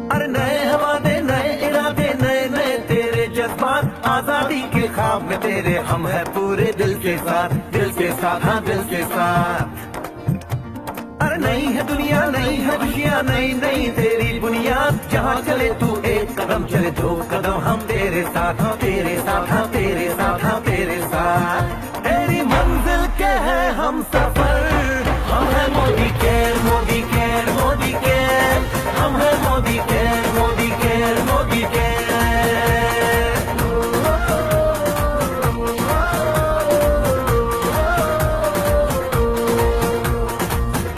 अरे नए हवाले नए इरादे नए नए तेरे जज्बात, आजादी के ख्वाब में तेरे हम है पूरे दिल के साथ, दिल के साथ, हाँ दिल के साथ। अरे नई है दुनिया नई है खुशियाँ नई नई तेरी बुनियाद, जहाँ चले तू एक कदम चले दो कदम हम तेरे साथ, हाँ तेरे साथ, हाँ तेरे साथ, हाँ तेरे साथ। तेरी मंजिल के है हम सफर, हम है Modi care Modi care Modi care, हम है Modi care Modi care Modi care.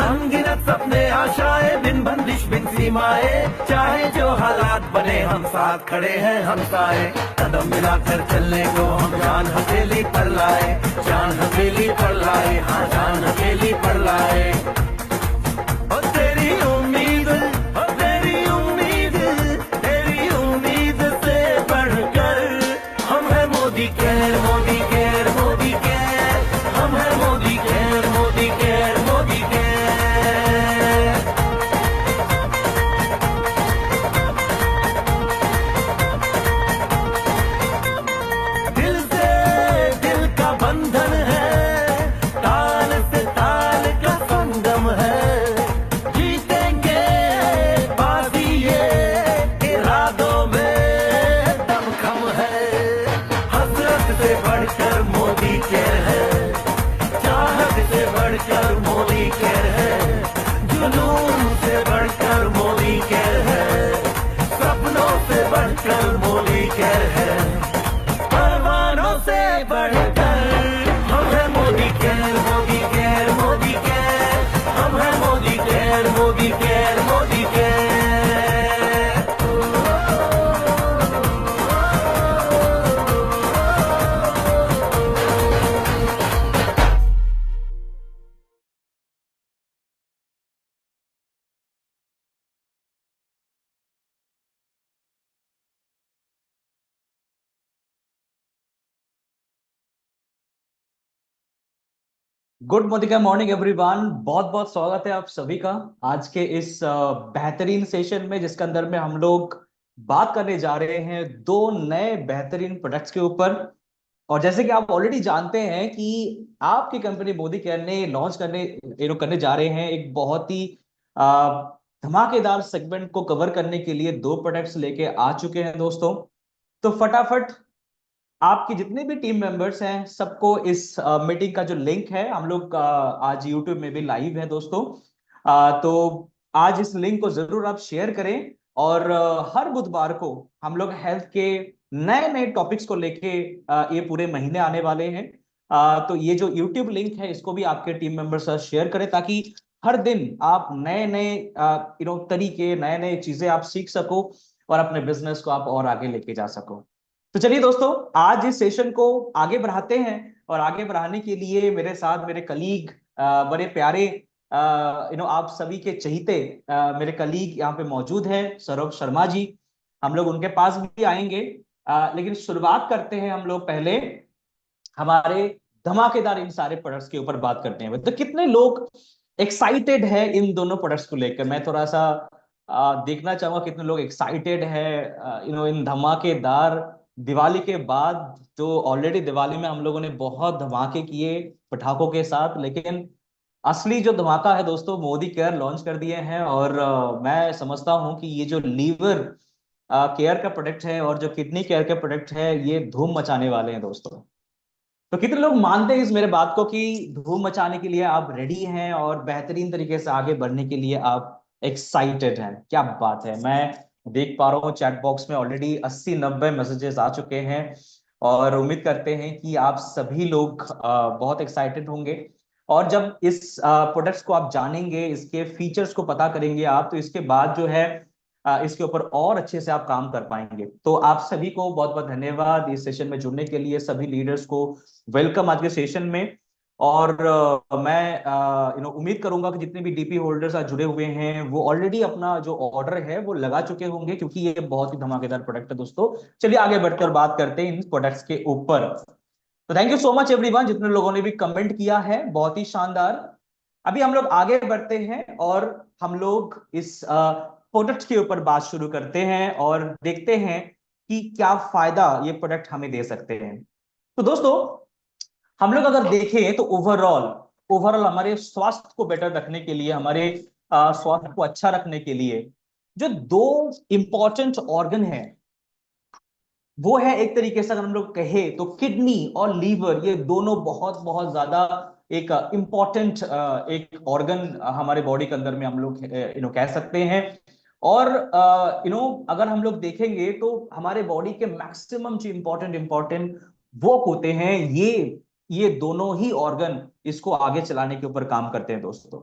अनगिनत सपने आशाएं बिन बंदिश बिन सीमाएं, चाहे जो हालात बने हम साथ खड़े हैं हम साए, कदम मिलाकर चलने को हम जान हथेली पर लाए, जान हथेली पर लाए, हाँ जान हथेली पर लाए। और तेरी उम्मीद और तेरी उम्मीद, तेरी उम्मीद से बढ़कर हम है Modi care Modi care Modi care, हम है Modi care Modi care Modi care. दिल से दिल का बंधन है, ताल से ताल का संगम है, जीतेंगे बाजी ये इरादों में दमखम है। हसरत से बढ़कर मोदी केयर है, चाहत से बढ़कर मोदी केयर है, जुनून से बढ़कर मोदी केयर है, सपनों से बढ़कर मोदी केयर है, परवानों से बढ़कर हम है Modi care Modi care Modi care, हम है Modi care Modi care Modi care. Good मोदिका मॉर्निंग एवरीवन, बहुत बहुत स्वागत है आप सभी का आज के इस बेहतरीन सेशन में, जिसके अंदर में हम लोग बात करने जा रहे हैं दो नए बेहतरीन प्रोडक्ट्स के ऊपर। और जैसे कि आप ऑलरेडी जानते हैं कि आपकी कंपनी मोदी केयर ने लॉन्च करने जा रहे हैं एक बहुत ही धमाकेदार सेगमेंट को कवर करने के लिए दो प्रोडक्ट्स लेके आ चुके हैं दोस्तों। तो फटाफट आपकी जितने भी टीम मेंबर्स हैं सबको इस मीटिंग का जो लिंक है, हम लोग आज यूट्यूब में भी लाइव है दोस्तों। तो आज इस लिंक को जरूर आप शेयर करें। और हर बुधवार को हम लोग हेल्थ के नए नए टॉपिक्स को लेके ये पूरे महीने आने वाले हैं। तो ये जो यूट्यूब लिंक है इसको भी आपके टीम मेंबर्स साथ शेयर करें, ताकि हर दिन आप नए नए तरीके नए नए चीजें आप सीख सको और अपने बिजनेस को आप और आगे लेके जा सको। तो चलिए दोस्तों, आज इस सेशन को आगे बढ़ाते हैं। और आगे बढ़ाने के लिए मेरे साथ मेरे कलीग, बड़े प्यारे, आप सभी के चहीते मेरे कलीग यहाँ पे मौजूद हैं, सौरभ शर्मा जी। हम लोग उनके पास भी आएंगे। लेकिन शुरुआत करते हैं हम लोग पहले हमारे धमाकेदार इन सारे प्रोडक्ट्स के ऊपर बात करते हैं। तो कितने लोग एक्साइटेड है इन दोनों प्रोडक्ट्स को लेकर, मैं थोड़ा सा देखना चाहूंगा कितने लोग एक्साइटेड है इन धमाकेदार दिवाली के बाद। जो ऑलरेडी दिवाली में हम लोगों ने बहुत धमाके किए पटाखों के साथ, लेकिन असली जो धमाका है दोस्तों, मोदी केयर लॉन्च कर दिए हैं। और मैं समझता हूं कि ये जो लीवर केयर का प्रोडक्ट है और जो किडनी केयर का प्रोडक्ट है, ये धूम मचाने वाले हैं दोस्तों। तो कितने लोग मानते हैं इस मेरे बात को कि धूम मचाने के लिए आप रेडी हैं और बेहतरीन तरीके से आगे बढ़ने के लिए आप एक्साइटेड हैं? क्या बात है। मैं देख पा रहा हूँ चैट बॉक्स में ऑलरेडी 80-90 मैसेजेस आ चुके हैं। और उम्मीद करते हैं कि आप सभी लोग बहुत एक्साइटेड होंगे। और जब इस प्रोडक्ट्स को आप जानेंगे, इसके फीचर्स को पता करेंगे आप, तो इसके बाद जो है इसके ऊपर और अच्छे से आप काम कर पाएंगे। तो आप सभी को बहुत बहुत धन्यवाद इस सेशन में जुड़ने के लिए, सभी लीडर्स को वेलकम आज के सेशन में। और मैं उम्मीद करूंगा कि जितने भी डीपी होल्डर्स आज जुड़े हुए हैं वो ऑलरेडी अपना जो ऑर्डर है वो लगा चुके होंगे, क्योंकि ये बहुत ही धमाकेदार प्रोडक्ट है दोस्तों। चलिए आगे बढ़कर बात करते हैं इन प्रोडक्ट्स के ऊपर। तो thank you so much everyone, जितने लोगों ने भी कमेंट किया है, बहुत ही शानदार। अभी हम लोग आगे बढ़ते हैं और हम लोग इस प्रोडक्ट के ऊपर बात शुरू करते हैं और देखते हैं कि क्या फायदा ये प्रोडक्ट हमें दे सकते हैं। तो दोस्तों, हम लोग अगर देखें तो ओवरऑल ओवरऑल हमारे स्वास्थ्य को बेटर रखने के लिए, हमारे स्वास्थ्य को अच्छा रखने के लिए जो दो इंपॉर्टेंट ऑर्गन है वो है, एक तरीके से अगर हम लोग कहे तो किडनी और लीवर, ये दोनों बहुत बहुत ज्यादा एक इंपॉर्टेंट एक ऑर्गन हमारे बॉडी के अंदर में हम लोग कह सकते हैं। और अगर हम लोग देखेंगे तो हमारे बॉडी के मैक्सिमम जो इंपॉर्टेंट इंपॉर्टेंट वर्क होते हैं, ये दोनों ही ऑर्गन इसको आगे चलाने के ऊपर काम करते हैं दोस्तों।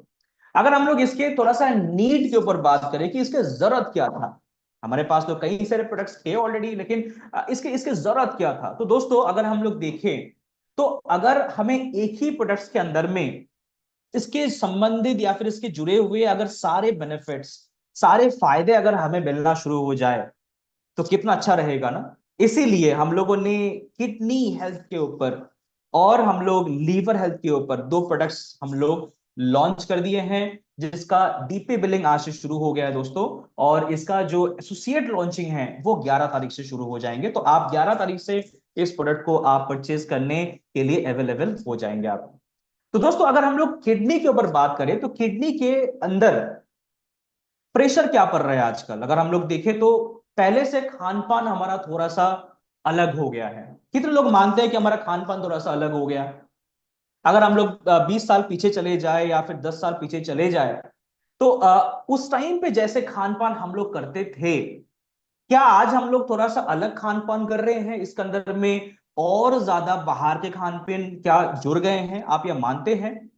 अगर हम लोग इसके थोड़ा सा नीड के ऊपर बात करें कि इसके जरूरत क्या था, हमारे पास तो कई सारे प्रोडक्ट्स थे ऑलरेडी, लेकिन इसके इसके जरूरत क्या था। तो दोस्तों, अगर हम लोग देखें तो अगर हमें एक ही प्रोडक्ट्स के अंदर में इसके संबंधित या फिर इसके जुड़े हुए अगर सारे बेनिफिट्स, सारे फायदे अगर हमें मिलना शुरू हो जाए तो कितना अच्छा रहेगा ना। इसीलिए हम लोगों ने किडनी हेल्थ के ऊपर और हम लोग लीवर हेल्थ के ऊपर दो प्रोडक्ट्स हम लोग लॉन्च कर दिए हैं, जिसका डीपी बिलिंग आज से शुरू हो गया है दोस्तों। और इसका जो एसोसिएट लॉन्चिंग है वो 11 तारीख से शुरू हो जाएंगे, तो आप 11 तारीख से इस प्रोडक्ट को आप परचेज करने के लिए अवेलेबल हो जाएंगे आप। तो दोस्तों, अगर हम लोग किडनी के ऊपर बात करें तो किडनी के अंदर प्रेशर क्या पड़ रहा है आजकल, अगर हम लोग देखें तो पहले से खान पान हमारा थोड़ा सा अलग हो गया है। कितने लोग मानते हैं कि हमारा खान पान थोड़ा सा अलग हो गया? अगर हम लोग 20 साल पीछे चले जाए या फिर 10 साल पीछे चले जाए तो उस टाइम पे जैसे खान पान हम लोग करते थे, क्या आज हम लोग थोड़ा सा अलग खान पान कर रहे हैं? इसके अंदर में और ज्यादा बाहर के खान पान क्या जुड़ गए हैं, आप ये मानते हैं?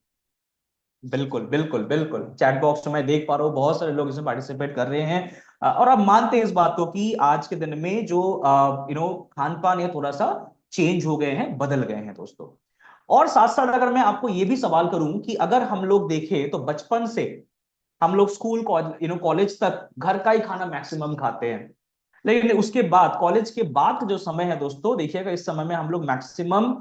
बिल्कुल बिल्कुल बिल्कुल, चैट बॉक्स में मैं देख पा रहा हूँ बहुत सारे लोग इसमें पार्टिसिपेट कर रहे हैं। और आप मानते हैं इस बात को कि आज के दिन में जो खान पान ये थोड़ा सा चेंज हो गए हैं, बदल गए हैं दोस्तों। और साथ साथ अगर मैं आपको ये भी सवाल करूं कि अगर हम लोग देखें तो बचपन से हम लोग स्कूल कॉलेज तक घर का ही खाना मैक्सिमम खाते हैं, लेकिन उसके बाद कॉलेज के बाद जो समय है दोस्तों, देखिएगा इस समय में हम लोग मैक्सिमम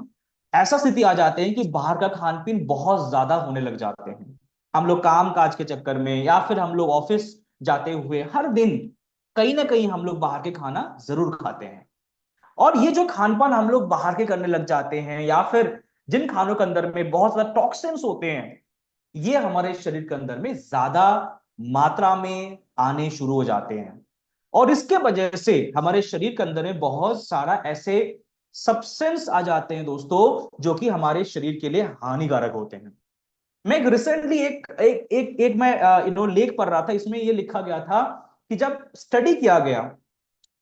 ऐसा स्थिति आ जाते हैं कि बाहर का खान पीन बहुत ज्यादा होने लग जाते हैं। हम लोग काम काज के चक्कर में या फिर हम लोग ऑफिस जाते हुए हर दिन कहीं ना कहीं हम लोग बाहर के खाना जरूर खाते हैं। और ये जो खान पान हम लोग बाहर के करने लग जाते हैं या फिर जिन खानों के अंदर में बहुत ज्यादा टॉक्सिन्स होते हैं, ये हमारे शरीर के अंदर में ज्यादा मात्रा में आने शुरू हो जाते हैं। और इसके वजह से हमारे शरीर के अंदर में बहुत सारा ऐसे सब्सटेंस आ जाते हैं दोस्तों, जो कि हमारे शरीर के लिए हानिकारक होते हैं। मैं रिसेंटली एक मैं लेख पढ़ रहा था, इसमें ये लिखा गया था कि जब स्टडी किया गया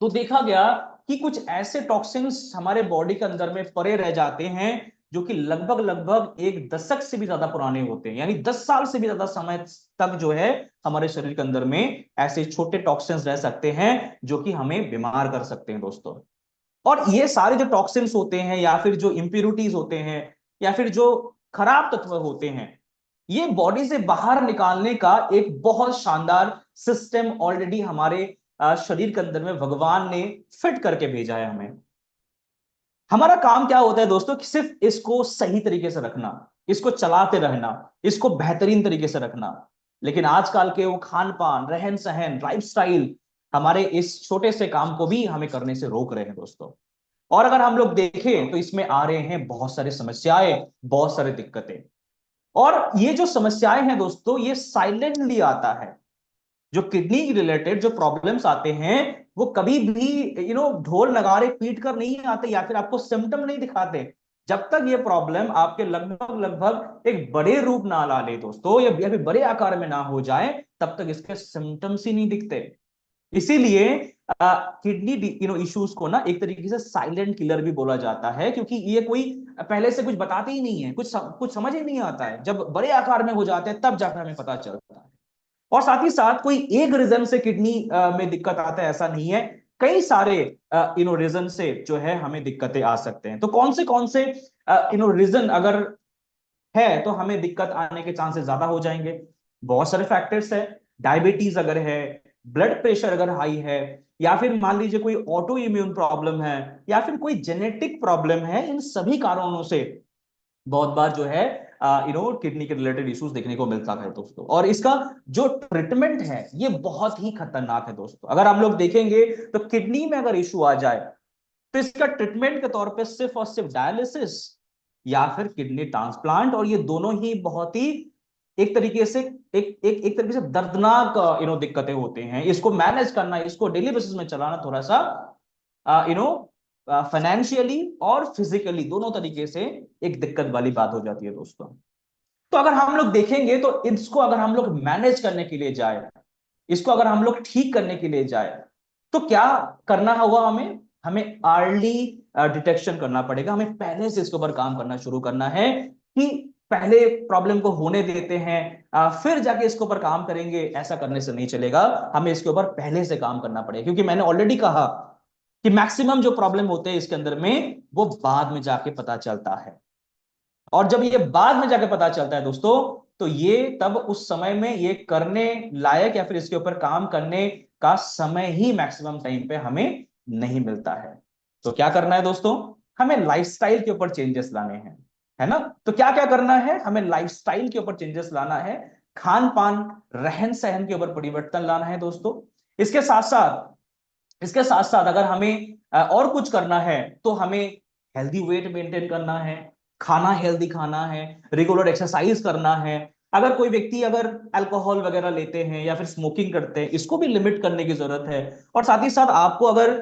तो देखा गया कि कुछ ऐसे टॉक्सिन्स हमारे बॉडी के अंदर में पड़े रह जाते हैं जो कि लगभग लगभग एक दशक से भी ज्यादा पुराने होते हैं, यानी 10 साल से भी ज्यादा समय तक जो है हमारे शरीर के अंदर में ऐसे छोटे टॉक्सिन्स रह सकते हैं जो कि हमें बीमार कर सकते हैं दोस्तों। और ये सारे जो टॉक्सिन्स होते हैं या फिर जो इंप्योरिटीज होते हैं या फिर जो खराब तत्व होते हैं, ये बॉडी से बाहर निकालने का एक बहुत शानदार सिस्टम ऑलरेडी हमारे शरीर के अंदर में भगवान ने फिट करके भेजा है हमें। हमारा काम क्या होता है दोस्तों कि सिर्फ इसको सही तरीके से रखना, इसको चलाते रहना, इसको बेहतरीन तरीके से रखना। लेकिन आजकल के वो खान पान, रहन सहन, लाइफस्टाइल हमारे इस छोटे से काम को भी हमें करने से रोक रहे हैं दोस्तों। और अगर हम लोग देखें तो इसमें आ रहे हैं बहुत सारी समस्याएं, बहुत सारी दिक्कतें। और ये जो समस्याएं हैं दोस्तों, ये साइलेंटली आता है। जो किडनी रिलेटेड जो प्रॉब्लम्स आते हैं वो कभी भी ढोल नगाड़े पीट कर नहीं आते या फिर आपको सिम्टम नहीं दिखाते। जब तक ये प्रॉब्लम आपके लगभग लगभग एक बड़े रूप ना ला ले दोस्तों, या फिर बड़े आकार में ना हो जाए, तब तक इसके सिम्टम्स ही नहीं दिखते। इसीलिए किडनी इश्यूज को ना एक तरीके से साइलेंट किलर भी बोला जाता है, क्योंकि ये कोई पहले से कुछ बताते ही नहीं है, कुछ समझ ही नहीं आता है। जब बड़े आकार में हो जाते हैं तब जाकर हमें पता चलता है। और साथ ही साथ कोई एक रीजन से किडनी में दिक्कत आता है ऐसा नहीं है, कई सारे रीजन से जो है हमें दिक्कतें आ सकते हैं। तो कौन से रीजन अगर है तो हमें दिक्कत आने के चांसेस ज्यादा हो जाएंगे। बहुत सारे फैक्टर्स है, डायबिटीज अगर है, ब्लड प्रेशर अगर हाई है, या फिर मान लीजिए कोई ऑटो इम्यून प्रॉब्लम है, या फिर कोई जेनेटिक प्रॉब्लम है, इन सभी कारणों से बहुत बार जो है किडनी के रिलेटेड इश्यूज देखने को मिलता है दोस्तों। और इसका जो ट्रीटमेंट है ये बहुत ही खतरनाक है दोस्तों। अगर हम लोग देखेंगे तो किडनी में अगर इशू आ जाए तो इसका ट्रीटमेंट के तौर पे सिर्फ और सिर्फ डायलिसिस या फिर किडनी ट्रांसप्लांट, और ये दोनों ही बहुत ही एक तरीके से एक तरीके से दर्दनाक दिक्कतें होते हैं। इसको मैनेज करना, इसको डेली बेसिस में चलाना थोड़ा सा फाइनेंशियली और फिजिकली दोनों तरीके से एक दिक्कत वाली बात हो जाती है दोस्तों। तो अगर हम लोग देखेंगे तो इसको अगर हम लोग मैनेज करने के लिए जाए, इसको अगर हम लोग ठीक करने के लिए जाए, तो क्या करना होगा हमें? हमें अर्ली डिटेक्शन करना पड़ेगा। हमें पहले से इसके ऊपर काम करना शुरू करना है कि पहले प्रॉब्लम को होने देते हैं, फिर जाके इसके ऊपर काम करेंगे, ऐसा करने से नहीं चलेगा। हमें इसके ऊपर पहले से काम करना पड़ेगा, क्योंकि मैंने ऑलरेडी कहा कि मैक्सिमम जो प्रॉब्लम होते हैं इसके अंदर में वो बाद में जाके पता चलता है। और जब ये बाद में जाके पता चलता है दोस्तों, तो ये तब उस समय में ये करने लायक या फिर इसके ऊपर काम करने का समय ही मैक्सिमम टाइम पे हमें नहीं मिलता है। तो क्या करना है दोस्तों? हमें लाइफस्टाइल के ऊपर चेंजेस लाने हैं, है ना? तो क्या क्या करना है? हमें लाइफस्टाइल के ऊपर चेंजेस लाना है, खान पान रहन सहन के ऊपर परिवर्तन लाना है दोस्तों। इसके साथ साथ इसके साथ साथ अगर हमें और कुछ करना है तो हमें हेल्दी वेट मेंटेन करना है, खाना हेल्दी खाना है, रेगुलर एक्सरसाइज करना है। अगर कोई व्यक्ति अगर अल्कोहल वगैरह लेते हैं या फिर स्मोकिंग करते हैं, इसको भी लिमिट करने की जरूरत है। और साथ ही साथ आपको अगर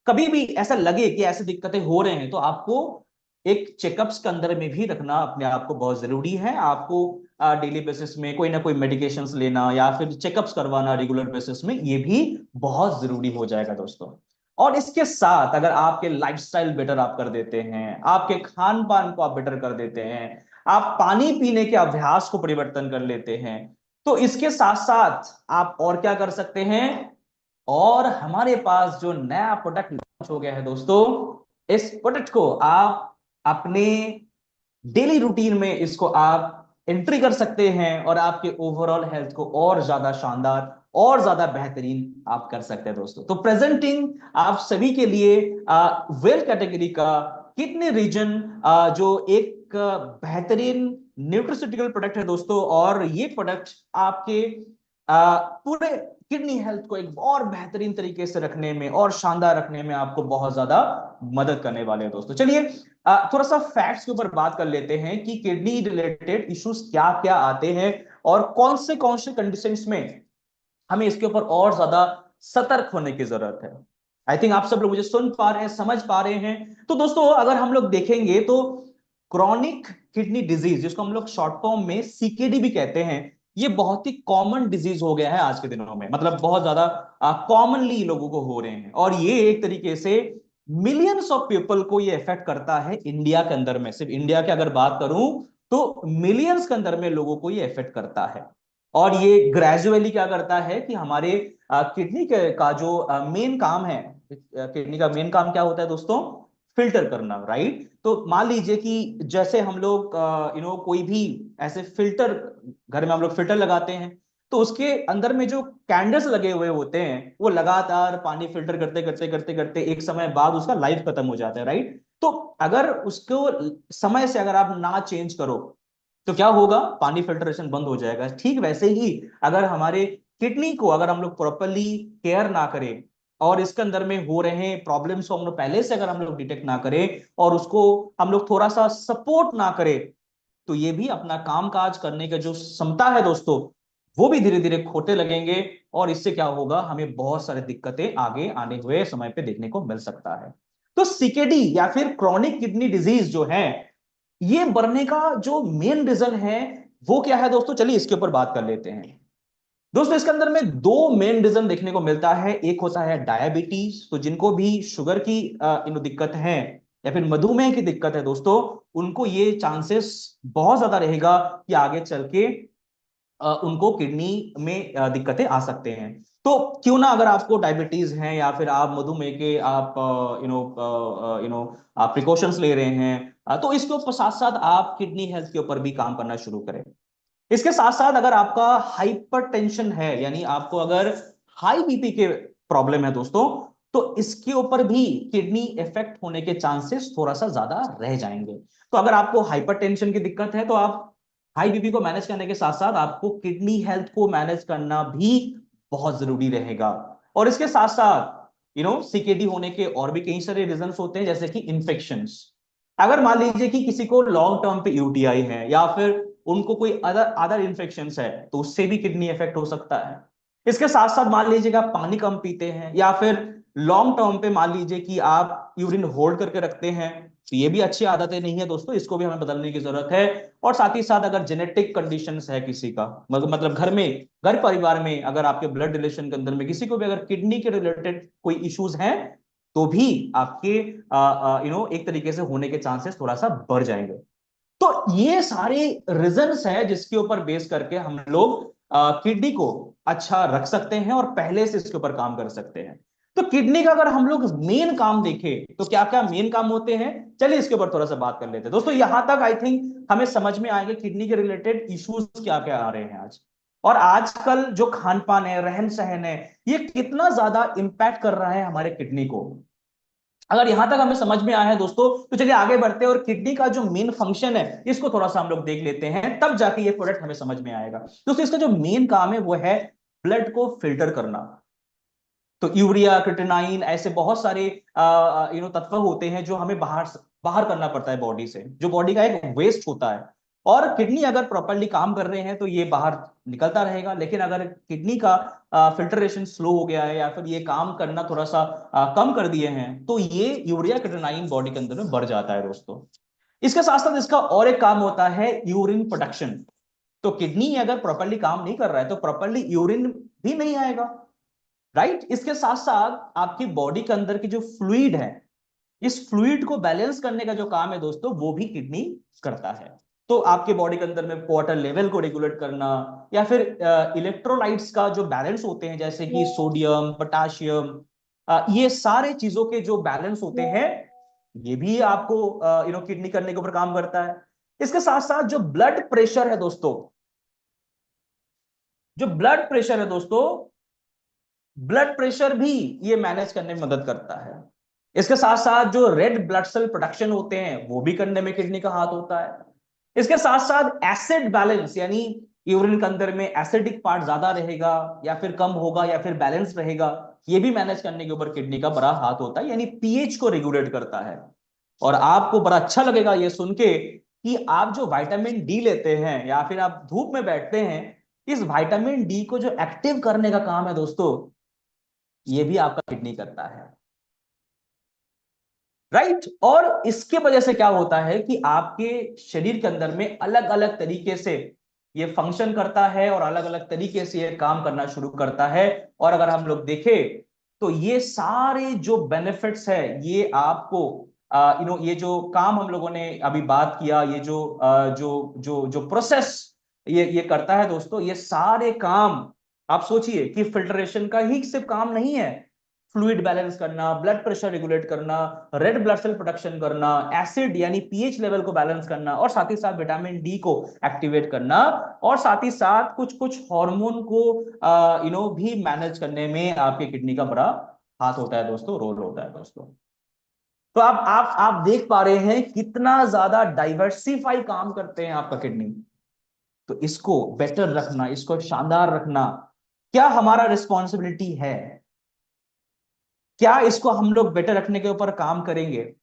कभी भी ऐसा लगे कि ऐसी दिक्कतें हो रहे हैं तो आपको एक चेकअप्स के अंदर में भी रखना अपने आप को बहुत जरूरी है। आपको डेली बेसिस में कोई ना कोई मेडिकेशंस लेना या फिर चेकअप्स करवाना रेगुलर बेसिस में, ये भी बहुत जरूरी हो जाएगा दोस्तों। और इसके साथ अगर आपके लाइफस्टाइल बेटर आप कर देते हैं, आपके खान पान को आप बेटर कर देते हैं, आप पानी पीने के अभ्यास को परिवर्तन कर लेते हैं, तो इसके साथ साथ आप और क्या कर सकते हैं? और हमारे पास जो नया प्रोडक्ट लॉन्च हो गया है दोस्तों, इस प्रोडक्ट को आप अपने डेली रूटीन में इसको आप एंट्री कर सकते हैं और आपके ओवरऑल हेल्थ को और ज्यादा शानदार और ज्यादा बेहतरीन आप कर सकते हैं दोस्तों। तो प्रेजेंटिंग आप सभी के लिए वेल कैटेगरी का किडनी रीजन, जो एक बेहतरीन न्यूट्रिस्यूटिकल प्रोडक्ट है दोस्तों। और ये प्रोडक्ट आपके पूरे किडनी हेल्थ को एक और बेहतरीन तरीके से रखने में और शानदार रखने में आपको बहुत ज्यादा मदद करने वाले हैं दोस्तों। चलिए थोड़ा सा फैक्ट्स के ऊपर बात कर लेते हैं कि किडनी रिलेटेड इश्यूज क्या क्या आते हैं और कौन से कंडीशंस में हमें इसके ऊपर और ज्यादा सतर्क होने की जरूरत है। आई थिंक आप सब लोग मुझे सुन पा रहे हैं, समझ पा रहे हैं। तो दोस्तों अगर हम लोग देखेंगे तो क्रॉनिक किडनी डिजीज, जिसको हम लोग शॉर्ट फॉर्म में सीकेडी भी कहते हैं, ये बहुत ही कॉमन डिजीज हो गया है आज के दिनों में। मतलब बहुत ज्यादा कॉमनली लोगों को हो रहे हैं, और ये एक तरीके से मिलियंस ऑफ पीपल को ये इफेक्ट करता है इंडिया के अंदर में। सिर्फ इंडिया की अगर बात करूं तो मिलियंस के अंदर में लोगों को ये इफेक्ट करता है। और ये ग्रेजुअली क्या करता है कि हमारे किडनी का जो मेन काम है, किडनी का मेन काम क्या होता है दोस्तों? फिल्टर करना, राइट? तो मान लीजिए कि जैसे हम लोग कोई भी ऐसे फिल्टर, घर में हम लोग फिल्टर लगाते हैं, तो उसके अंदर में जो कैंडल्स लगे हुए होते हैं वो लगातार पानी फिल्टर करते करते करते करते एक समय बाद उसका लाइफ खत्म हो जाता है, राइट? तो अगर उसको समय से अगर आप ना चेंज करो तो क्या होगा? पानी फिल्ट्रेशन बंद हो जाएगा। ठीक वैसे ही अगर हमारे किडनी को अगर हम लोग प्रॉपरली केयर ना करें और इसके अंदर में हो रहे प्रॉब्लम्स को हम लोग पहले से अगर हम लोग डिटेक्ट ना करें और उसको हम लोग थोड़ा सा सपोर्ट ना करें, तो ये भी अपना काम काज करने का जो क्षमता है दोस्तों, वो भी धीरे धीरे खोते लगेंगे। और इससे क्या होगा? हमें बहुत सारी दिक्कतें आगे आने हुए समय पे देखने को मिल सकता है। तो सीकेडी या फिर क्रॉनिक किडनी डिजीज जो है, ये बढ़ने का जो मेन रीजन है वो क्या है दोस्तों? चलिए इसके ऊपर बात कर लेते हैं दोस्तों। इसके अंदर में दो मेन रीजन देखने को मिलता है। एक होता है डायबिटीज, तो जिनको भी शुगर की दिक्कत है या फिर मधुमेह की दिक्कत है दोस्तों, उनको ये चांसेस बहुत ज्यादा रहेगा कि आगे चल के उनको किडनी में दिक्कतें आ सकते हैं। तो क्यों ना, अगर आपको डायबिटीज है या फिर आप मधुमेह के आप आप प्रिकॉशंस ले रहे हैं, तो इसके ऊपर साथ साथ आप किडनी हेल्थ के ऊपर भी काम करना शुरू करें। इसके साथ साथ अगर आपका हाइपरटेंशन है, यानी आपको अगर हाई बीपी के प्रॉब्लम है दोस्तों, तो इसके ऊपर भी किडनी इफेक्ट होने के चांसेस थोड़ा सा ज्यादा रह जाएंगे। तो अगर आपको हाइपरटेंशन की दिक्कत है तो आप हाई बीपी को मैनेज करने के साथ साथ आपको किडनी हेल्थ को मैनेज करना भी बहुत जरूरी रहेगा। और इसके साथ साथ सीकेडी होने के और भी कई सारे रीजंस होते हैं, जैसे कि इन्फेक्शंस। अगर मान लीजिए कि किसी को लॉन्ग टर्म पे यूटीआई है या फिर उनको कोई अदर अदर इन्फेक्शन है, तो उससे भी किडनी इफेक्ट हो सकता है। इसके साथ साथ मान लीजिए कि आप पानी कम पीते हैं, या फिर लॉन्ग टर्म पे मान लीजिए कि आप यूरिन होल्ड करके रखते हैं, तो ये भी अच्छी आदतें नहीं है दोस्तों, इसको भी हमें बदलने की जरूरत है। और साथ ही साथ अगर जेनेटिक कंडीशंस है किसी का, मतलब घर में, घर परिवार में अगर आपके ब्लड रिलेशन के अंदर में किसी को भी अगर किडनी के रिलेटेड कोई इश्यूज हैं, तो भी आपके एक तरीके से होने के चांसेस थोड़ा सा बढ़ जाएंगे। तो ये सारे रीजंस है जिसके ऊपर बेस करके हम लोग किडनी को अच्छा रख सकते हैं और पहले से इसके ऊपर काम कर सकते हैं। तो किडनी का अगर हम लोग मेन काम देखें तो क्या क्या मेन काम होते हैं, चलिए इसके ऊपर थोड़ा सा बात कर लेते हैं दोस्तों। यहां तक आई थिंक हमें समझ में आएगा किडनी के रिलेटेड इश्यूज क्या क्या आ रहे हैं आज, और आजकल जो खान पान है, रहन सहन है, ये कितना ज्यादा इंपैक्ट कर रहा है हमारे किडनी को। अगर यहां तक हमें समझ में आया है दोस्तों, तो चलिए आगे बढ़ते हैं और किडनी का जो मेन फंक्शन है इसको थोड़ा सा हम लोग देख लेते हैं, तब जाके ये प्रोडक्ट हमें समझ में आएगा। दोस्तों इसका जो मेन काम है वो है ब्लड को फिल्टर करना। तो यूरिया, क्रिएटिनाइन, ऐसे बहुत सारे तत्व होते हैं जो हमें बाहर बाहर करना पड़ता है बॉडी से, जो बॉडी का एक वेस्ट होता है। और किडनी अगर प्रॉपरली काम कर रहे हैं तो ये बाहर निकलता रहेगा, लेकिन अगर किडनी का फिल्टरेशन स्लो हो गया है या फिर ये काम करना थोड़ा सा कम कर दिए हैं, तो ये यूरिया, क्रिएटिनाइन बॉडी के अंदर में बढ़ जाता है दोस्तों। इसके साथ साथ इसका और एक काम होता है यूरिन प्रोडक्शन। तो किडनी अगर प्रॉपरली काम नहीं कर रहा है तो प्रॉपरली यूरिन भी नहीं आएगा, राइट। इसके साथ साथ आपकी बॉडी के अंदर की जो फ्लूइड है, इस फ्लूइड को बैलेंस करने का जो काम है दोस्तों, वो भी किडनी करता है। तो आपके बॉडी के अंदर में वाटर लेवल को रेगुलेट करना, या फिर इलेक्ट्रोलाइट्स का जो बैलेंस होते हैं, जैसे कि सोडियम, पोटाशियम, ये सारे चीजों के जो बैलेंस होते हैं, ये भी आपको किडनी करने के ऊपर काम करता है। इसके साथ साथ जो ब्लड प्रेशर है दोस्तों, जो ब्लड प्रेशर है दोस्तों, ब्लड प्रेशर भी ये मैनेज करने में मदद करता है। इसके साथ साथ जो रेड ब्लड सेल प्रोडक्शन होते हैं वो भी करने में किडनी का हाथ होता है। इसके साथ साथ एसिड बैलेंस, यानी यूरिन के अंदर में एसिडिक पार्ट ज्यादा रहेगा या फिर कम होगा या फिर बैलेंस रहेगा, ये भी मैनेज करने के ऊपर किडनी का बड़ा हाथ होता है, यानी पीएच को रेगुलेट करता है। और आपको बड़ा अच्छा लगेगा ये सुन के कि आप जो विटामिन डी लेते हैं या फिर आप धूप में बैठते हैं, इस विटामिन डी को जो एक्टिव करने का काम है दोस्तों, ये भी आपका किडनी करता है, राइट। और इसके वजह से क्या होता है कि आपके शरीर के अंदर में अलग अलग तरीके से ये फंक्शन करता है और अलग अलग तरीके से ये काम करना शुरू करता है। और अगर हम लोग देखें तो ये सारे जो बेनिफिट्स है, ये आपको ये जो काम हम लोगों ने अभी बात किया, ये जो जो जो जो प्रोसेस ये करता है दोस्तों, ये सारे काम आप सोचिए कि फिल्ट्रेशन का ही सिर्फ काम नहीं है, फ्लूइड बैलेंस करना, ब्लड प्रेशर रेगुलेट करना, रेड ब्लड सेल प्रोडक्शन करना, एसिड यानी पीएच लेवल को बैलेंस करना, और साथ ही साथ विटामिन डी को एक्टिवेट करना, और साथ ही साथ कुछ कुछ हार्मोन को भी मैनेज करने में आपके किडनी का बड़ा हाथ होता है दोस्तों, रोल होता है दोस्तों। तो आप देख पा रहे हैं कितना ज्यादा डाइवर्सिफाई काम करते हैं आपका किडनी। तो इसको बेटर रखना, इसको शानदार रखना, क्या हमारा रिस्पॉन्सिबिलिटी है? क्या इसको हम लोग बेटर रखने के ऊपर काम करेंगे,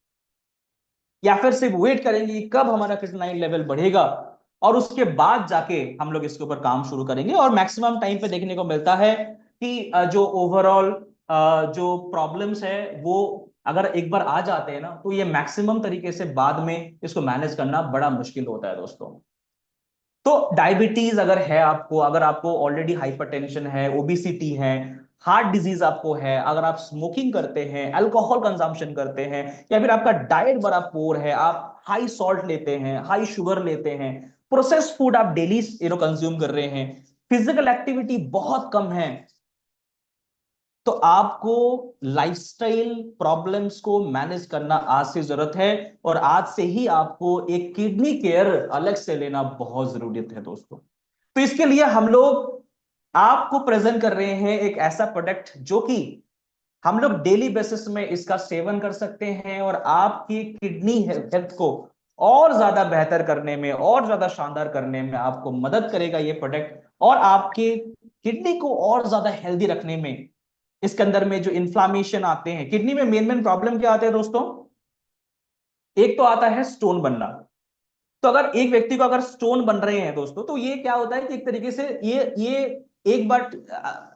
या फिर सिर्फ वेट करेंगे कि कब हमारा क्रिएटिनाइन लेवल बढ़ेगा और उसके बाद जाके हम लोग इसके ऊपर काम शुरू करेंगे? और मैक्सिमम टाइम पे देखने को मिलता है कि जो ओवरऑल जो प्रॉब्लम्स है वो अगर एक बार आ जाते हैं ना, तो ये मैक्सिमम तरीके से बाद में इसको मैनेज करना बड़ा मुश्किल होता है दोस्तों। तो डायबिटीज अगर है आपको, अगर आपको ऑलरेडी हाइपरटेंशन है, ओबिसिटी है, हार्ट डिजीज आपको है, अगर आप स्मोकिंग करते हैं, अल्कोहल कंजम्पशन करते हैं, या फिर आपका डाइट बड़ा पोर है, आप हाई सॉल्ट लेते हैं, हाई शुगर लेते हैं, प्रोसेस फूड आप डेली कंज्यूम कर रहे हैं, फिजिकल एक्टिविटी बहुत कम है, तो आपको लाइफस्टाइल प्रॉब्लम्स को मैनेज करना आज से जरूरत है, और आज से ही आपको एक किडनी केयर अलग से लेना बहुत जरूरत है दोस्तों। तो इसके लिए हम लोग आपको प्रेजेंट कर रहे हैं एक ऐसा प्रोडक्ट जो कि हम लोग डेली बेसिस में इसका सेवन कर सकते हैं, और आपकी किडनी हेल्थ को और ज्यादा बेहतर करने में, और ज्यादा शानदार करने में आपको मदद करेगा ये प्रोडक्ट, और आपके किडनी को और ज्यादा हेल्दी रखने में। इसके अंदर में जो इन्फ्लामेशन आते हैं किडनी में, मेन मेन प्रॉब्लम क्या आते हैं दोस्तों? एक तो आता है स्टोन बनना। तो अगर एक व्यक्ति को अगर स्टोन बन रहे हैं दोस्तों, तो ये क्या होता है कि एक तरीके से ये एक बार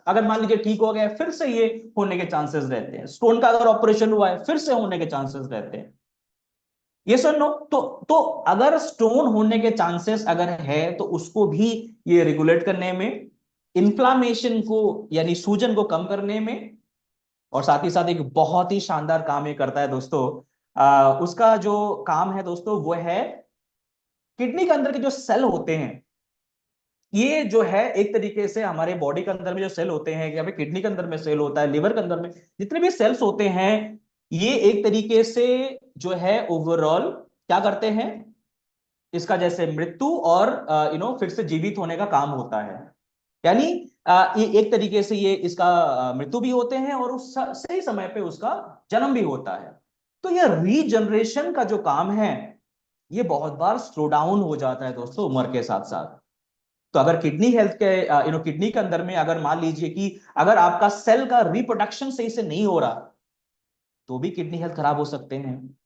अगर मान लीजिए ठीक हो गया, फिर से ये होने के चांसेस रहते हैं। स्टोन का अगर ऑपरेशन हुआ है, फिर से होने के चांसेस रहते हैं। ये सुन लो, तो अगर स्टोन होने के चांसेस अगर है, तो उसको भी ये रेगुलेट करने में, इन्फ्लामेशन को यानी सूजन को कम करने में, और साथ ही साथ एक बहुत ही शानदार काम ये करता है दोस्तों। उसका जो काम है दोस्तों वो है, किडनी के अंदर के जो सेल होते हैं, ये जो है एक तरीके से हमारे बॉडी के अंदर में जो सेल होते हैं, या फिर किडनी के अंदर में सेल होता है, लिवर के अंदर में जितने भी सेल्स होते हैं, ये एक तरीके से जो है ओवरऑल क्या करते हैं, इसका जैसे मृत्यु और फिर से जीवित होने का काम होता है। यानी ये एक तरीके से ये इसका मृत्यु भी होते हैं, और उस सही समय पे उसका जन्म भी होता है। तो ये रीजनरेशन का जो काम है, ये बहुत बार स्लो डाउन हो जाता है दोस्तों उम्र के साथ साथ। तो अगर किडनी हेल्थ के किडनी के अंदर में अगर मान लीजिए कि अगर आपका सेल का रिप्रोडक्शन सही से नहीं हो रहा, तो भी किडनी हेल्थ खराब हो सकते हैं।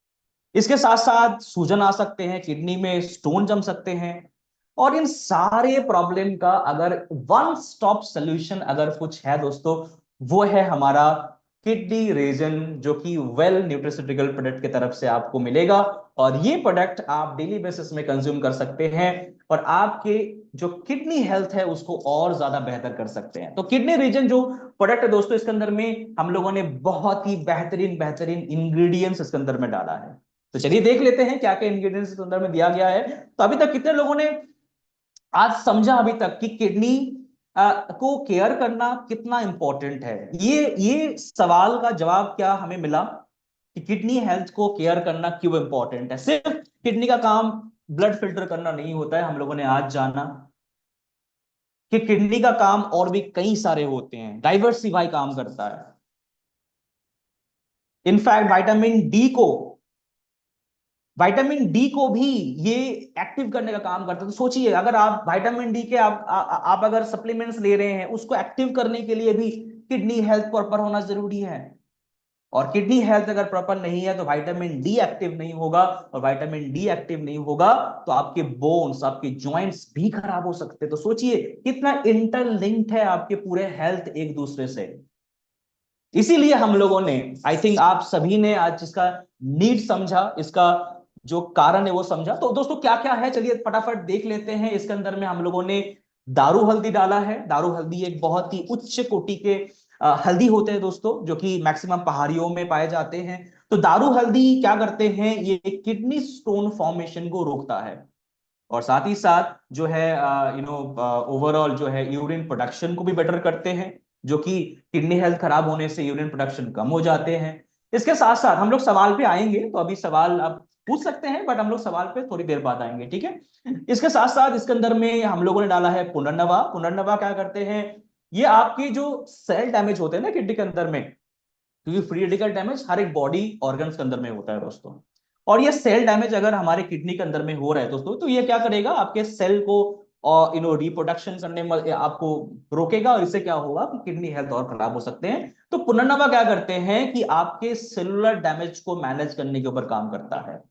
इसके साथ साथ सूजन आ सकते हैं, किडनी में स्टोन जम सकते हैं। और इन सारे प्रॉब्लम का अगर वन स्टॉप सॉल्यूशन अगर कुछ है दोस्तों, वो है हमारा किडनी रीजन, जो कि वेल न्यूट्रिस्यूटिकल प्रोडक्ट की तरफ से आपको मिलेगा। और ये प्रोडक्ट आप डेली बेसिस में कंज्यूम कर सकते हैं, और आपके जो किडनी हेल्थ है उसको और ज्यादा बेहतर कर सकते हैं। तो किडनी रीजन जो प्रोडक्ट है दोस्तों, इसके अंदर में हम लोगों ने बहुत ही बेहतरीन बेहतरीन इंग्रेडिएंट्स इसके अंदर में डाला है। तो चलिए देख लेते हैं क्या क्या इंग्रेडिएंट्स इसके अंदर में दिया गया है। तो अभी तक कितने लोगों ने आज समझा अभी तक कि किडनी को केयर करना कितना इंपॉर्टेंट है? ये सवाल का जवाब क्या हमें मिला कि किडनी हेल्थ को केयर करना क्यों इंपॉर्टेंट है। सिर्फ किडनी का काम ब्लड फिल्टर करना नहीं होता है, हम लोगों ने आज जाना कि किडनी का काम और भी कई सारे होते हैं, डाइवर्सिफाई काम करता है। इनफैक्ट विटामिन डी को भी ये एक्टिव करने का काम करता है। तो सोचिए, अगर आप विटामिन डी के आप अगर सप्लीमेंट्स ले रहे हैं, उसको एक्टिव करने के लिए भी किडनी हेल्थ प्रॉपर होना जरूरी है। और किडनी हेल्थ अगर प्रॉपर नहीं है, तो विटामिन डी एक्टिव नहीं होगा, और विटामिन डी एक्टिव नहीं होगा तो आपके बोन्स, आपके जॉइंट्स भी खराब हो सकते हैं। तो सोचिए कितना इंटरलिंक्ड है आपके पूरे हेल्थ एक दूसरे से। इसीलिए हम लोगों ने, आई थिंक आप सभी ने आज इसका नीड समझा, इसका जो कारण है वो समझा। तो दोस्तों क्या क्या है, चलिए फटाफट देख लेते हैं। इसके अंदर में हम लोगों ने दारू हल्दी डाला है। दारू हल्दी एक बहुत ही उच्च कोटि के हल्दी होते हैं दोस्तों, जो कि मैक्सिमम पहाड़ियों में पाए जाते हैं। तो दारू हल्दी क्या करते हैं, ये किडनी स्टोन फॉर्मेशन को रोकता है, और साथ ही साथ जो है ओवरऑल जो है यूरिन प्रोडक्शन को भी बेटर करते हैं, जो कि किडनी हेल्थ खराब होने से यूरिन प्रोडक्शन कम हो जाते हैं। इसके साथ साथ हम लोग सवाल पे आएंगे, तो अभी सवाल आप पूछ सकते हैं, बट हम लोग सवाल पे थोड़ी देर बाद आएंगे, ठीक है। इसके साथ साथ इसके अंदर में हम लोगों ने डाला है पुनर्नवा। पुनर्नवा क्या करते हैं, ये आपकी जो सेल डैमेज होते हैं ना किडनी के अंदर में, क्योंकि फ्री रेडिकल डैमेज हर एक बॉडी ऑर्गन्स के अंदर में होता है दोस्तों, और ये सेल डैमेज अगर हमारे किडनी के अंदर में हो रहा है दोस्तों, तो ये क्या करेगा, आपके सेल को और रिप्रोडक्शन करने में आपको रोकेगा, और इससे क्या होगा कि किडनी हेल्थ और खराब हो सकते हैं। तो पुनर्नवा क्या करते हैं कि आपके सेलुलर डैमेज को मैनेज करने के ऊपर काम करता है।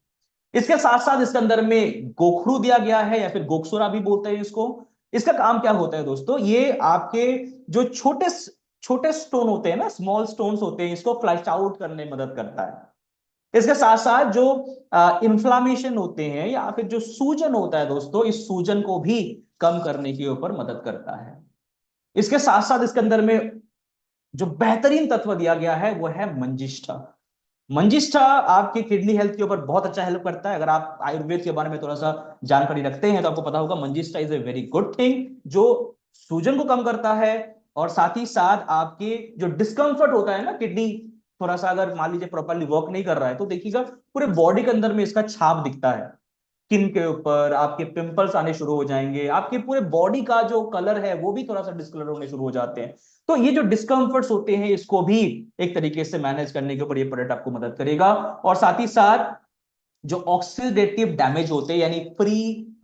इसके साथ साथ इसके अंदर में गोखरू दिया गया है, या फिर गोखसुरा भी बोलते हैं इसको। इसका काम क्या होता है दोस्तों, ये आपके जो छोटे छोटे स्टोन होते हैं ना, स्मॉल स्टोन्स होते हैं, इसको फ्लश आउट करने में मदद करता है। इसके साथ साथ जो इंफ्लामेशन होते हैं, या फिर जो सूजन होता है दोस्तों, इस सूजन को भी कम करने के ऊपर मदद करता है। इसके साथ साथ इसके अंदर में जो बेहतरीन तत्व दिया गया है वो है मंजिष्ठा। मंजिष्ठा आपकी किडनी हेल्थ के ऊपर बहुत अच्छा हेल्प करता है। अगर आप आयुर्वेद के बारे में थोड़ा सा जानकारी रखते हैं, तो आपको पता होगा manjistha is a very good thing, जो सूजन को कम करता है, और साथ ही साथ आपके जो डिस्कम्फर्ट होता है ना, किडनी थोड़ा सा अगर मान लीजिए प्रॉपरली वर्क नहीं कर रहा है, तो देखिएगा पूरे बॉडी के अंदर में इसका छाप दिखता है। स्किन के ऊपर आपके पिंपल्स आने शुरू हो जाएंगे, आपके पूरे बॉडी का जो कलर है वो भी थोड़ा सा डिस्कलर होने शुरू हो जाते हैं। तो ये जो डिस्कम्फर्ट्स होते हैं इसको भी एक तरीके से मैनेज करने के ऊपर ये प्रोडक्ट आपको मदद करेगा। और साथ ही साथ जो ऑक्सीडेटिव डैमेज होते हैं, यानी फ्री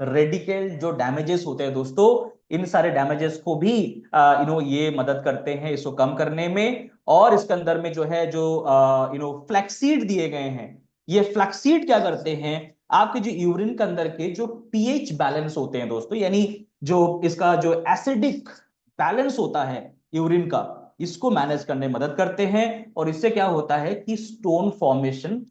रेडिकल जो डैमेजेस होते हैं दोस्तों, इन सारे डैमेजेस को भी ये मदद करते हैं इसको कम करने में। और इसके अंदर में जो है जो फ्लैक्सीड दिए गए हैं, ये फ्लैक्सीड क्या करते हैं, आपके जो यूरिन के अंदर के जो पीएच बैलेंस होते हैं दोस्तों, यानी जो इसका जो एसिडिक बैलेंस होता है यूरिन का, इसको मैनेज करने में मदद करते हैं। और इससे क्या होता है कि स्टोन फॉर्मेशन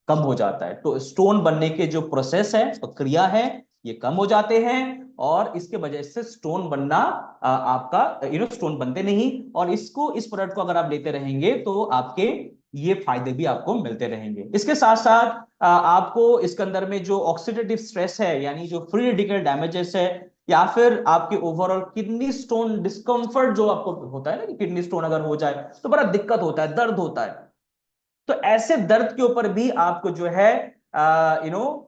कम हो जाता है। तो स्टोन बनने के जो प्रोसेस है, प्रक्रिया है, ये कम हो जाते हैं। और इसके वजह से स्टोन बनना आपका स्टोन बनते नहीं। और इसको, इस प्रोडक्ट को अगर आप लेते रहेंगे तो आपके ये फायदे भी आपको मिलते रहेंगे। इसके साथ साथ आपको इसके अंदर में जो ऑक्सीडेटिव स्ट्रेस है, यानी जो फ्री रेडिकल डैमेजेस है, या फिर आपके ओवरऑल किडनी स्टोन डिस्कम्फर्ट जो आपको होता है ना, कि किडनी स्टोन अगर हो जाए तो बड़ा दिक्कत होता है, दर्द होता है, तो ऐसे दर्द के ऊपर भी आपको जो है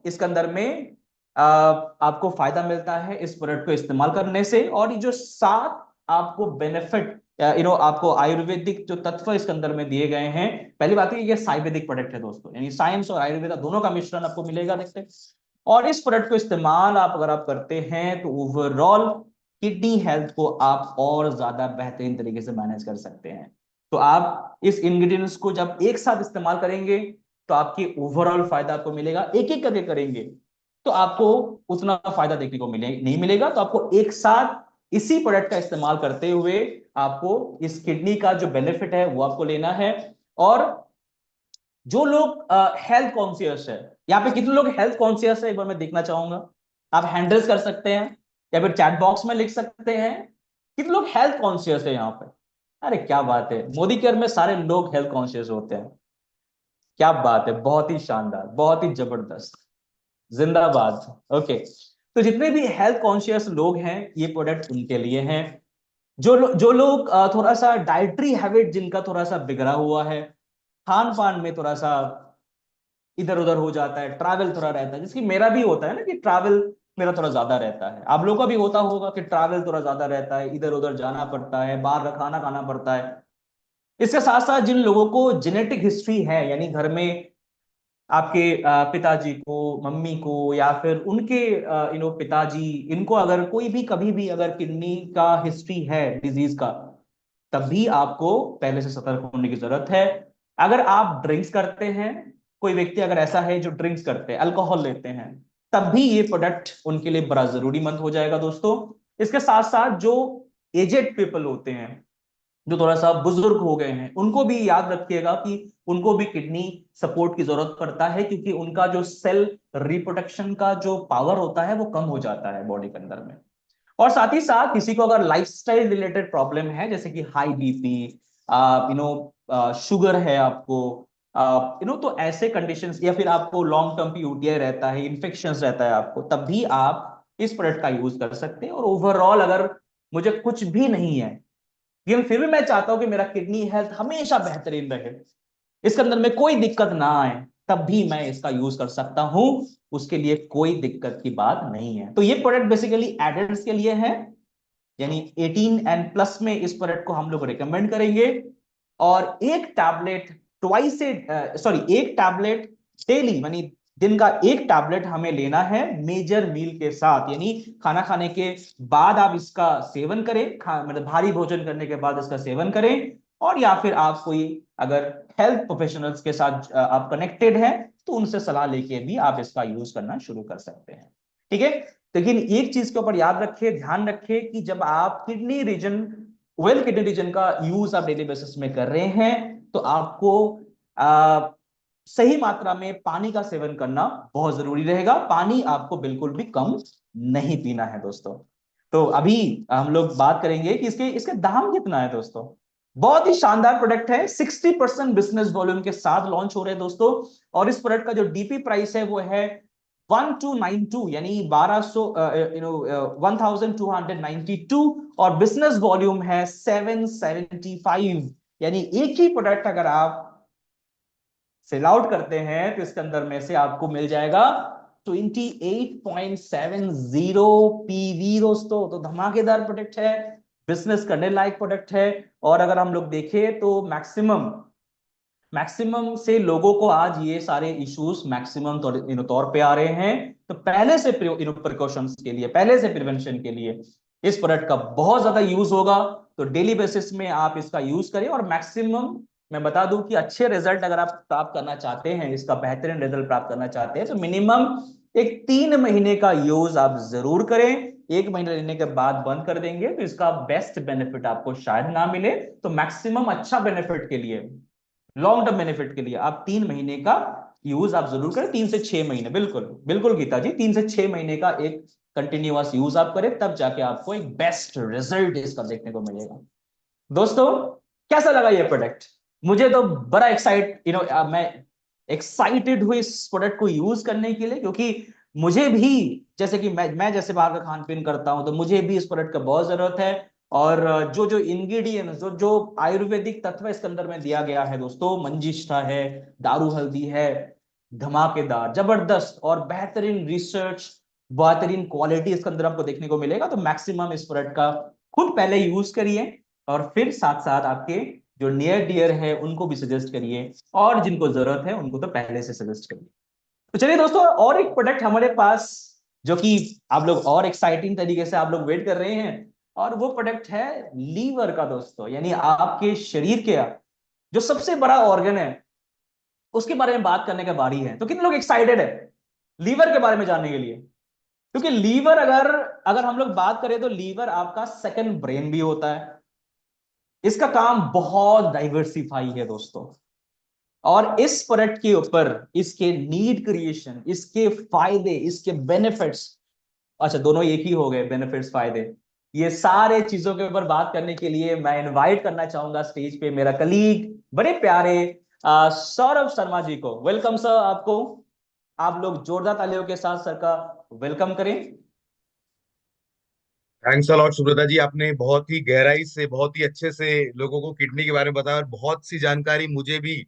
इसके अंदर में आपको फायदा मिलता है इस प्रोडक्ट को इस्तेमाल करने से। और ये जो 7 आपको बेनिफिट आपको आयुर्वेदिक जो तत्व इसके अंदर में दिए गए हैं, पहली बात है ये आयुर्वेदिक प्रोडक्ट है दोस्तों, यानी साइंस और आयुर्वेदा दोनों का मिश्रण आपको मिलेगा देखते हैं। और इस प्रोडक्ट को इस्तेमाल अगर आप करते हैं तो ओवरऑल किडनी हेल्थ को आप और ज्यादा बेहतरीन तरीके से मैनेज कर सकते हैं। तो आप इस इंग्रेडिएंट्स को जब एक साथ इस्तेमाल करेंगे तो आपकी ओवरऑल फायदा आपको मिलेगा। एक एक करके करेंगे तो आपको उतना फायदा देखने को नहीं मिलेगा। तो आपको एक साथ इसी प्रोडक्ट का इस्तेमाल करते हुए आपको इस किडनी का जो बेनिफिट है वो आपको लेना है। और जो लोग हेल्थ कॉन्शियस है, यहाँ पे कितने लोग हेल्थ कॉन्शियस है एक बार मैं देखना चाहूंगा। आप हैंडल्स कर सकते हैं या फिर चैट बॉक्स में लिख सकते हैं, कितने लोग हेल्थ कॉन्शियस है यहाँ पे। अरे क्या बात है, मोदी केयर में सारे लोग हेल्थ कॉन्शियस होते हैं, क्या बात है, बहुत ही शानदार, बहुत ही जबरदस्त, जिंदाबाद। ओके, तो जितने भी हेल्थ कॉन्शियस लोग हैं ये प्रोडक्ट उनके लिए हैं। जो लोग थोड़ा सा डाइटरी हैबिट जिनका थोड़ा सा बिगड़ा हुआ है, खान पान में थोड़ा सा इधर उधर हो जाता है, ट्रैवल थोड़ा रहता है, जिसकी मेरा भी होता है ना कि ट्रैवल मेरा थोड़ा ज्यादा रहता है, आप लोगों का भी होता होगा कि ट्रैवल थोड़ा ज्यादा रहता है, इधर उधर जाना पड़ता है, बाहर का खाना खाना पड़ता है। इसके साथ साथ जिन लोगों को जेनेटिक हिस्ट्री है, यानी घर में आपके पिताजी को, मम्मी को, या फिर उनके पिताजी, इनको अगर कोई भी कभी भी अगर किडनी का हिस्ट्री है डिजीज का, तब भी आपको पहले से सतर्क होने की जरूरत है। अगर आप ड्रिंक्स करते हैं, कोई व्यक्ति अगर ऐसा है जो ड्रिंक्स करते हैं, अल्कोहल लेते हैं, तब भी ये प्रोडक्ट उनके लिए बड़ा जरूरी मंद हो जाएगा दोस्तों। इसके साथ साथ जो एजेड पीपल होते हैं, जो थोड़ा सा बुजुर्ग हो गए हैं, उनको भी याद रखिएगा कि उनको भी किडनी सपोर्ट की जरूरत पड़ता है, क्योंकि उनका जो सेल रिप्रोडक्शन का जो पावर होता है वो कम हो जाता है बॉडी के अंदर में। और साथ ही साथ किसी को अगर लाइफस्टाइल रिलेटेड प्रॉब्लम है, जैसे कि हाई बीपी, शुगर है आपको, तो ऐसे कंडीशंस, या फिर आपको लॉन्ग टर्म यूटीआई रहता है, इन्फेक्शन रहता है आपको, तब भी आप इस प्रोडक्ट का यूज कर सकते हैं। और ओवरऑल अगर मुझे कुछ भी नहीं है, लेकिन फिर भी मैं चाहता हूं कि मेरा किडनी हेल्थ हमेशा बेहतरीन रहे, इसके अंदर में कोई दिक्कत ना आए, तब भी मैं इसका यूज कर सकता हूं, उसके लिए कोई दिक्कत की बात नहीं है। तो ये प्रोडक्ट बेसिकली एडल्ट्स के लिए है, यानी 18 एंड प्लस में इस प्रोडक्ट को हम लोग रिकमेंड करेंगे। और एक टैबलेट ट्वाइस सॉरी एक टैबलेट डेली, यानी दिन का एक टैबलेट हमें लेना है मेजर मील के साथ, यानी खाना खाने के बाद आप इसका सेवन करें, मतलब भारी भोजन करने के बाद इसका सेवन करें। और या फिर आप कोई अगर हेल्थ प्रोफेशनल्स के साथ आप कनेक्टेड हैं तो उनसे सलाह लेके भी आप इसका यूज करना शुरू कर सकते हैं, ठीक है। लेकिन एक चीज के ऊपर याद रखिए, ध्यान रखिए कि जब आप kidney reason, well kidney reason का यूज आप डेली बेसिस में कर रहे हैं, तो आपको सही मात्रा में पानी का सेवन करना बहुत जरूरी रहेगा। पानी आपको बिल्कुल भी कम नहीं पीना है दोस्तों। तो अभी हम लोग बात करेंगे कि इसके इसके दाम कितना है दोस्तों। बहुत ही शानदार प्रोडक्ट है, 60% बिजनेस वॉल्यूम के साथ लॉन्च हो रहे हैं दोस्तों। और इस प्रोडक्ट का जो डीपी प्राइस है वो है 1292 यानी 1200 1292 और बिजनेस वॉल्यूम है 775 यानी एक ही प्रोडक्ट अगर आप सेल आउट करते हैं तो इसके अंदर में से आपको मिल जाएगा 28.70 पीवी दोस्तों। तो धमाकेदार प्रोडक्ट है, बिजनेस करने लायक प्रोडक्ट है। और अगर हम लोग देखें तो मैक्सिमम मैक्सिमम से लोगों को आज ये सारे इश्यूज मैक्सिमम तौर पे आ रहे हैं। तो पहले से प्रिकॉशंस के लिए, पहले से प्रिवेंशन के लिए इस प्रोडक्ट का बहुत ज्यादा यूज होगा। तो डेली बेसिस में आप इसका यूज करें और मैक्सिमम मैं बता दूं कि अच्छे रिजल्ट अगर आप प्राप्त करना चाहते हैं, इसका बेहतरीन रिजल्ट प्राप्त करना चाहते हैं, तो मिनिमम एक 3 महीने का यूज आप जरूर करें। 1 महीने लेने के बाद बंद कर देंगे तो इसका बेस्ट बेनिफिट आपको शायद ना मिले। तो मैक्सिमम अच्छा बेनिफिट के लिए, लॉन्ग टर्म बेनिफिट के लिए आप 3 महीने का यूज आप जरूर करें। 3 से 6 महीने, बिल्कुल बिल्कुल गीता जी, 3 से 6 महीने का एक कंटिन्यूअस यूज आप करें, तब जाके आपको एक बेस्ट रिजल्ट इसका देखने को मिलेगा। दोस्तों, कैसा लगा ये प्रोडक्ट? मुझे तो बड़ा मैं एक्साइटेड हूँ इस प्रोडक्ट को यूज करने के लिए, क्योंकि मुझे भी, जैसे कि मैं जैसे बाहर का खान पीन करता हूं, तो मुझे भी इस प्रोडक्ट का बहुत जरूरत है। और जो जो इंग्रेडिएंट्स, जो जो आयुर्वेदिक तत्व इसके अंदर में दिया गया है दोस्तों, मंजिष्ठा है, दारू हल्दी है, धमाकेदार जबरदस्त और बेहतरीन रिसर्च, बेहतरीन क्वालिटी इसके अंदर आपको देखने को मिलेगा। तो मैक्सिमम इस प्रोडक्ट का खुद पहले यूज करिए और फिर साथ साथ आपके जो नियर डियर है उनको भी सजेस्ट करिए, और जिनको जरूरत है उनको तो पहले से सजेस्ट करिए। तो चलिए दोस्तों, और एक प्रोडक्ट हमारे पास जो कि आप लोग और एक्साइटिंग तरीके से आप लोग वेट कर रहे हैं, और वो प्रोडक्ट है लीवर का दोस्तों। यानी आपके शरीर के जो सबसे बड़ा ऑर्गन है उसके बारे में बात करने का बारी है। तो कितने लोग एक्साइटेड है लीवर के बारे में जानने के लिए? क्योंकि लीवर, अगर अगर हम लोग बात करें तो लीवर आपका सेकंड ब्रेन भी होता है। इसका काम बहुत डाइवर्सिफाई है दोस्तों। और इस प्रोडक्ट के ऊपर इसके नीड क्रिएशन, इसके फायदे, इसके बेनिफिट्स, अच्छा दोनों एक ही हो गए, बेनिफिट्स फायदे, ये सारे चीजों के ऊपर बात करने के लिए मैं इनवाइट करना चाहूंगा स्टेज पे मेरा कलीग, बड़े प्यारे सौरभ शर्मा जी को। वेलकम सर आपको। आप लोग जोरदार तालियों के साथ सर का वेलकम करें। थैंक्स अलॉट सुब्रता जी, आपने बहुत ही गहराई से, बहुत ही अच्छे से लोगों को किडनी के बारे में बताया और बहुत सी जानकारी मुझे भी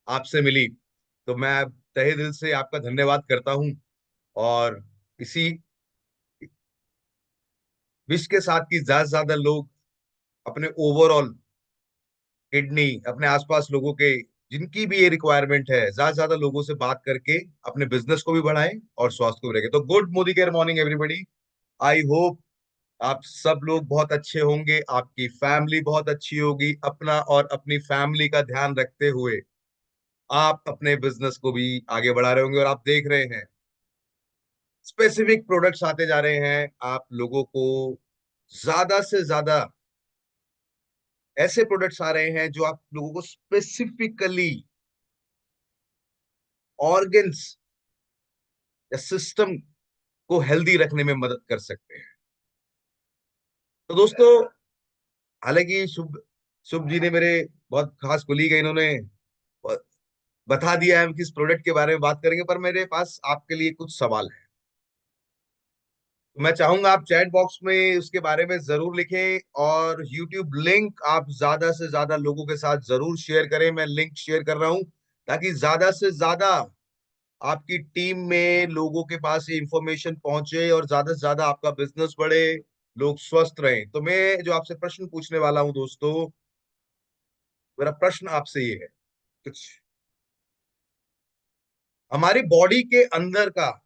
आपसे मिली। तो मैं तहे दिल से आपका धन्यवाद करता हूं और इसी विश के साथ कि ज्यादा से ज्यादा लोग अपने ओवरऑल किडनी, अपने आसपास लोगों के जिनकी भी ये रिक्वायरमेंट है, ज्यादा से ज्यादा लोगों से बात करके अपने बिजनेस को भी बढ़ाएं और स्वास्थ्य को भी रखें। तो good Modi care morning everybody. I hope आप सब लोग बहुत अच्छे होंगे, आपकी फैमिली बहुत अच्छी होगी। अपना और अपनी फैमिली का ध्यान रखते हुए आप अपने बिजनेस को भी आगे बढ़ा रहे होंगे। और आप देख रहे हैं स्पेसिफिक प्रोडक्ट्स आते जा रहे हैं, आप लोगों को ज्यादा से ज्यादा ऐसे प्रोडक्ट्स आ रहे हैं जो आप लोगों को स्पेसिफिकली ऑर्गन्स या सिस्टम को हेल्दी रखने में मदद कर सकते हैं। तो दोस्तों, हालांकि शुभ शुभ जी ने, मेरे बहुत खास कुलीग है, इन्होंने बता दिया है हम किस प्रोडक्ट के बारे में बात करेंगे, पर मेरे पास आपके लिए कुछ सवाल है। तो मैं चाहूंगा आप चैट बॉक्स में उसके बारे में जरूर लिखें और यूट्यूब लिंक आप ज्यादा से ज्यादा लोगों के साथ जरूर शेयर करें। मैं लिंक शेयर कर रहा हूं ताकि ज्यादा से ज्यादा आपकी टीम में लोगों के पास ये इंफॉर्मेशन पहुंचे और ज्यादा से ज्यादा आपका बिजनेस बढ़े, लोग स्वस्थ रहें। तो मैं जो आपसे प्रश्न पूछने वाला हूं दोस्तों, मेरा प्रश्न आपसे ये है, कुछ हमारी बॉडी के अंदर का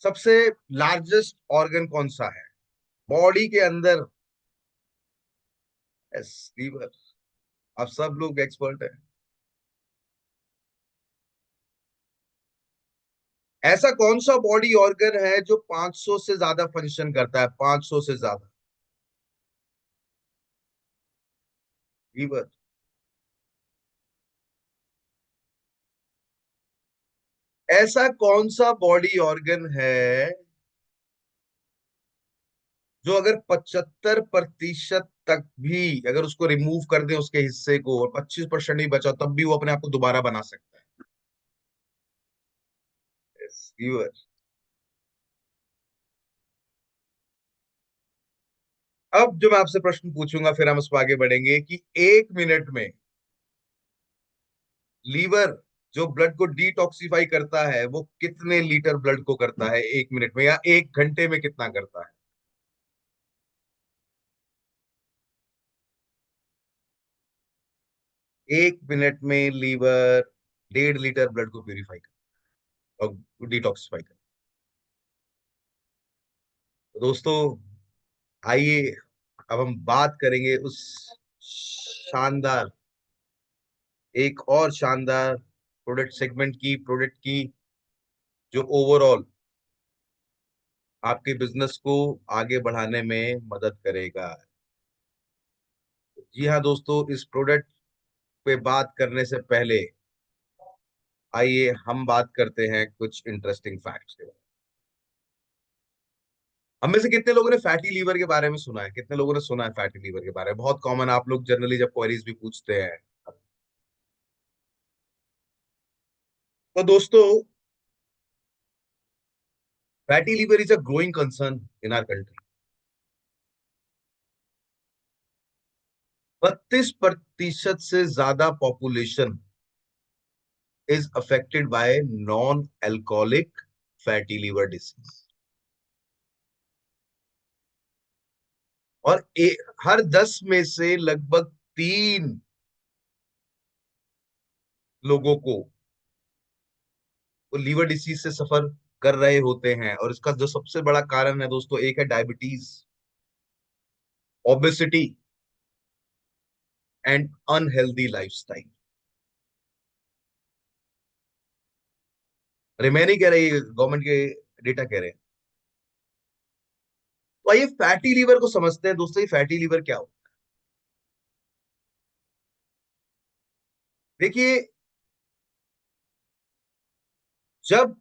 सबसे लार्जेस्ट ऑर्गन कौन सा है बॉडी के अंदर? Yes, liver. आप सब लोग एक्सपर्ट हैं। ऐसा कौन सा बॉडी ऑर्गन है जो 500 से ज्यादा फंक्शन करता है? 500 से ज्यादा। लीवर। ऐसा कौन सा बॉडी ऑर्गन है जो अगर 75% तक भी अगर उसको रिमूव कर दे उसके हिस्से को और 25% ही बचा, तब भी वो अपने आप को दोबारा बना सकता है? लीवर। अब जो मैं आपसे प्रश्न पूछूंगा फिर हम उस पर आगे बढ़ेंगे कि 1 मिनट में लीवर जो ब्लड को डिटॉक्सिफाई करता है वो कितने लीटर ब्लड को करता है 1 मिनट में, या 1 घंटे में कितना करता है? 1 मिनट में लीवर 1.5 लीटर ब्लड को प्यूरिफाई कर और डिटॉक्सिफाई कर। तो दोस्तों आइए अब हम बात करेंगे उस शानदार, एक और शानदार प्रोडक्ट की जो ओवरऑल आपके बिजनेस को आगे बढ़ाने में मदद करेगा। जी हाँ दोस्तों, इस प्रोडक्ट पे बात करने से पहले आइए हम बात करते हैं कुछ इंटरेस्टिंग फैक्ट्स के बारे में। हम में से कितने लोगों ने फैटी लीवर के बारे में सुना है? कितने लोगों ने सुना है फैटी लीवर के बारे में? बहुत कॉमन, आप लोग जनरली जब क्वेरीज भी पूछते हैं। तो दोस्तों fatty liver is a growing concern in our country. 32% से ज्यादा population is affected by non alcoholic fatty liver disease. और हर 10 में से लगभग 3 लोगों को वो लीवर डिसीज से सफर कर रहे होते हैं। और इसका जो सबसे बड़ा कारण है दोस्तों, एक है diabetes, obesity and unhealthy lifestyle. अरे मैं नहीं कह रही, गवर्नमेंट के डेटा कह रहे हैं। तो आइए फैटी लीवर को समझते हैं दोस्तों। ये फैटी लीवर क्या हो? देखिए, जब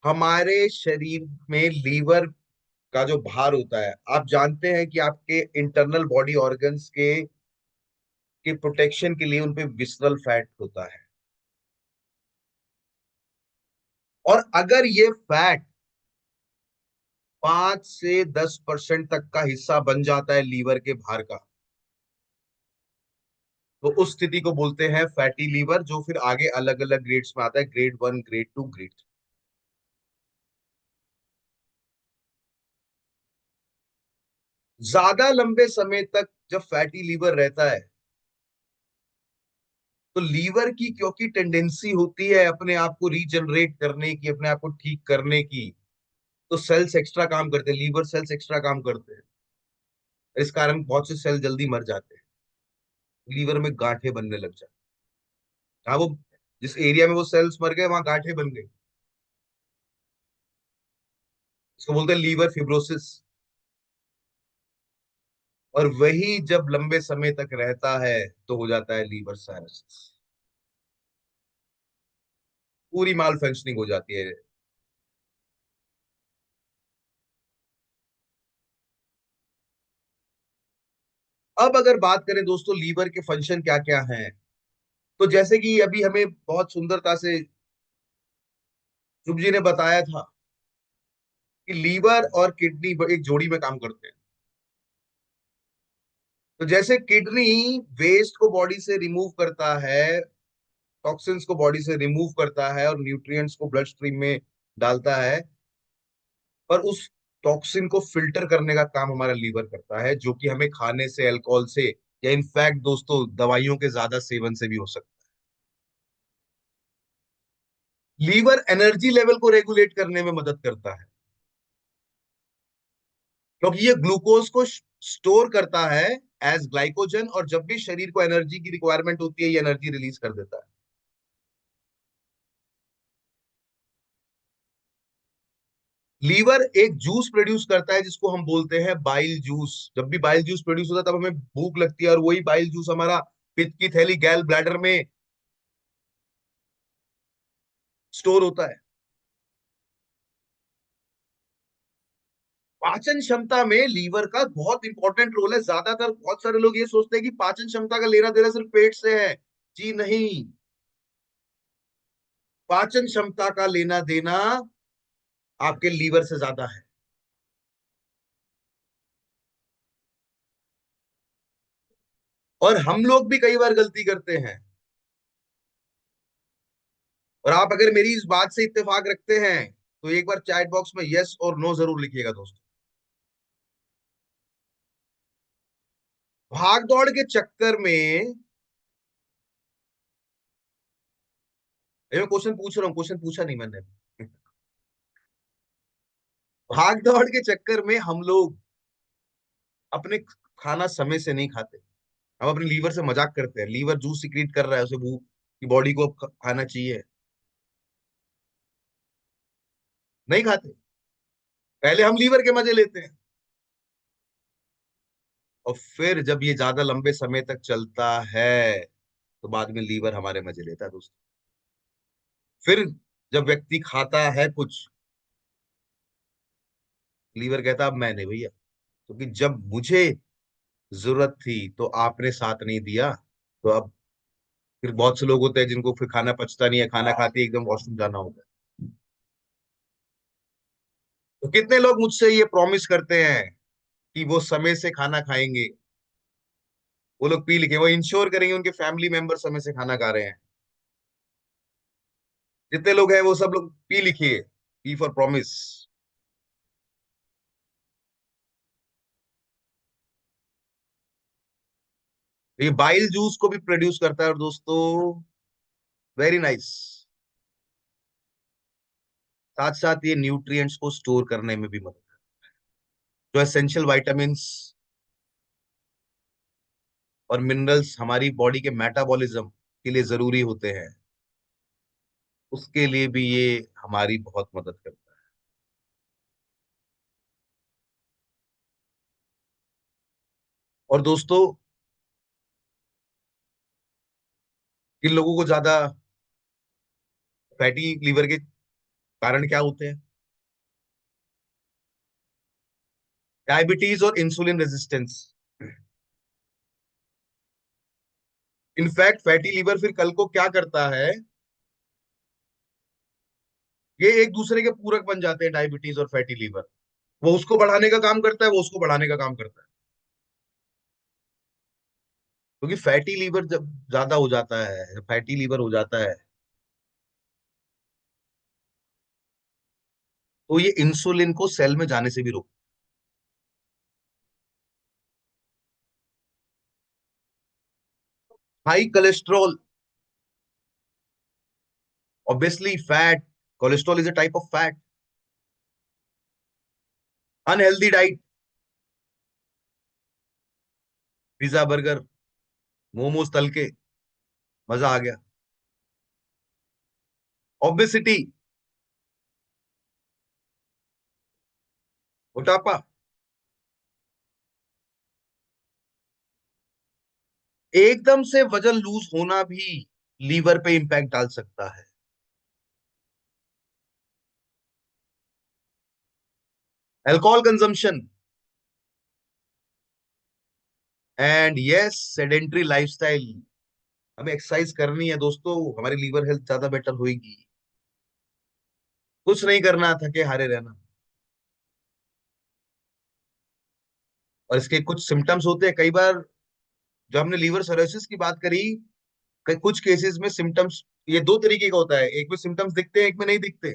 हमारे शरीर में लीवर का जो भार होता है, आप जानते हैं कि आपके इंटरनल बॉडी ऑर्गन्स के प्रोटेक्शन के लिए उनपे विसरल फैट होता है। और अगर ये फैट 5 से 10% तक का हिस्सा बन जाता है लीवर के भार का, तो उस स्थिति को बोलते हैं फैटी लीवर, जो फिर आगे अलग अलग ग्रेड्स में आता है, ग्रेड 1, ग्रेड 2, ग्रेड 3। ज्यादा लंबे समय तक जब फैटी लीवर रहता है तो लीवर की क्योंकि टेंडेंसी होती है अपने आप को रीजनरेट करने की, अपने आप को ठीक करने की, तो सेल्स एक्स्ट्रा काम करते हैं, लीवर सेल्स एक्स्ट्रा काम करते हैं। इस कारण बहुत से सेल जल्दी मर जाते हैं, लीवर में गांठें बनने लग जाती हैं। हाँ, वो जिस एरिया में वो सेल्स मर गए वहां गांठें बन गई, इसको बोलते हैं लीवर फिब्रोसिस। और वही जब लंबे समय तक रहता है तो हो जाता है लीवर साइरोसिस, पूरी माल फंक्शनिंग हो जाती है। अब अगर बात करें दोस्तों लीवर के फंक्शन क्या क्या हैं, तो जैसे कि अभी हमें बहुत सुंदरता से शुभ जी ने बताया था कि लीवर और किडनी एक जोड़ी में काम करते हैं। तो जैसे किडनी वेस्ट को बॉडी से रिमूव करता है, टॉक्सिन्स को बॉडी से रिमूव करता है और न्यूट्रिएंट्स को ब्लड स्ट्रीम में डालता है, पर उस टॉक्सिन को फिल्टर करने का काम हमारा लीवर करता है, जो कि हमें खाने से, अल्कोहल से, या इनफैक्ट दोस्तों दवाइयों के ज्यादा सेवन से भी हो सकता है। लीवर एनर्जी लेवल को रेगुलेट करने में मदद करता है, क्योंकि ये ग्लूकोज को स्टोर करता है एज ग्लाइकोजन, और जब भी शरीर को एनर्जी की रिक्वायरमेंट होती है ये एनर्जी रिलीज कर देता है। लीवर एक जूस प्रोड्यूस करता है जिसको हम बोलते हैं बाइल जूस। जब भी बाइल जूस प्रोड्यूस होता है तब हमें भूख लगती है, और वही बाइल जूस हमारा पित्त की थैली, गैल ब्लैडर में स्टोर होता है। पाचन क्षमता में लीवर का बहुत इंपॉर्टेंट रोल है। ज्यादातर बहुत सारे लोग ये सोचते हैं कि पाचन क्षमता का लेना देना सिर्फ पेट से है। जी नहीं, पाचन क्षमता का लेना देना आपके लीवर से ज्यादा है। और हम लोग भी कई बार गलती करते हैं। और आप अगर मेरी इस बात से इत्तेफाक रखते हैं तो एक बार चैट बॉक्स में यस और नो जरूर लिखिएगा दोस्तों। भाग दौड़ के चक्कर में, ये मैं क्वेश्चन पूछ रहा हूँ, क्वेश्चन पूछा नहीं मैंने। भाग दौड़ के चक्कर में हम लोग अपने खाना समय से नहीं खाते। हम अपने लीवर से मजाक करते हैं, लीवर जूस सिक्रीट कर रहा है, उसे भूख की बॉडी को अब खाना चाहिए, नहीं खाते। पहले हम लीवर के मजे लेते हैं, और फिर जब ये ज्यादा लंबे समय तक चलता है तो बाद में लीवर हमारे मजे लेता है दोस्तों। फिर जब व्यक्ति खाता है कुछ, लीवर कहता अब मैं नहीं भैया, क्योंकि जब मुझे जरूरत थी तो आपने साथ नहीं दिया। तो अब फिर बहुत से लोग होते हैं जिनको फिर खाना पचता नहीं है, खाना खाते ही एकदम वॉशरूम जाना होता है। तो कितने लोग मुझसे ये प्रॉमिस करते हैं कि वो समय से खाना खाएंगे, वो लोग पी लिखे, वो इंश्योर करेंगे उनके फैमिली मेंबर समय से खाना खा रहे हैं। जितने लोग हैं वो सब लोग पी लिखिए, पी फॉर प्रॉमिस। ये बाइल जूस को भी प्रोड्यूस करता है, और दोस्तों वेरी नाइस। साथ साथ ये न्यूट्रिएंट्स को स्टोर करने में भी मदद, जो एसेंशियल विटामिन्स और मिनरल्स हमारी बॉडी के मेटाबॉलिज्म के लिए जरूरी होते हैं, उसके लिए भी ये हमारी बहुत मदद करता है। और दोस्तों, किन लोगों को ज्यादा फैटी लीवर के कारण क्या होते हैं? डायबिटीज और insulin resistance. In fact fatty liver फिर कल को क्या करता है, ये एक दूसरे के पूरक बन जाते हैं, डायबिटीज और फैटी लीवर। वो उसको बढ़ाने का काम करता है, वो उसको बढ़ाने का काम करता है। क्योंकि फैटी लीवर जब ज्यादा हो जाता है, फैटी लीवर हो जाता है, तो ये इंसुलिन को सेल में जाने से भी रोक। High cholesterol, obviously fat, cholesterol is a type of fat. Unhealthy diet, pizza burger momos तल के, मजा आ गया। ओबेसिटी, मोटापा, एकदम से वजन लूज होना भी लीवर पे इंपैक्ट डाल सकता है। Alcohol consumption, and yes sedentary lifestyle. हमें एक्सरसाइज करनी है दोस्तों, हमारी लीवर हेल्थ ज्यादा बेटर होगी। कुछ नहीं करना, थके हारे रहना। और इसके कुछ सिम्टम्स होते हैं कई बार। जो हमने लीवर सर्रोसिस की बात करी, कुछ केसेस में सिम्टम्स ये दो तरीके का होता है, एक में सिम्टम्स दिखते हैं, एक में नहीं दिखते।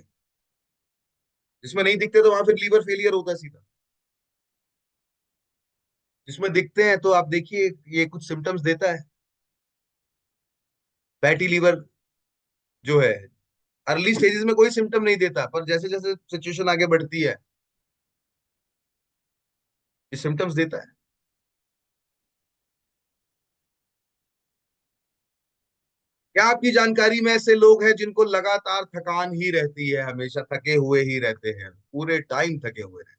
जिसमें नहीं दिखते तो वहां फिर लीवर फेलियर होता है सीधा। जिसमें दिखते हैं तो आप देखिए ये कुछ सिम्टम्स देता है। फैटी लीवर जो है, अर्ली स्टेजेस में कोई सिम्टम नहीं देता, पर जैसे जैसे सिचुएशन आगे बढ़ती है ये सिम्टम्स देता है। क्या आपकी जानकारी में ऐसे लोग हैं जिनको लगातार थकान ही रहती है, हमेशा थके हुए ही रहते हैं, पूरे टाइम थके हुए रहते हैं?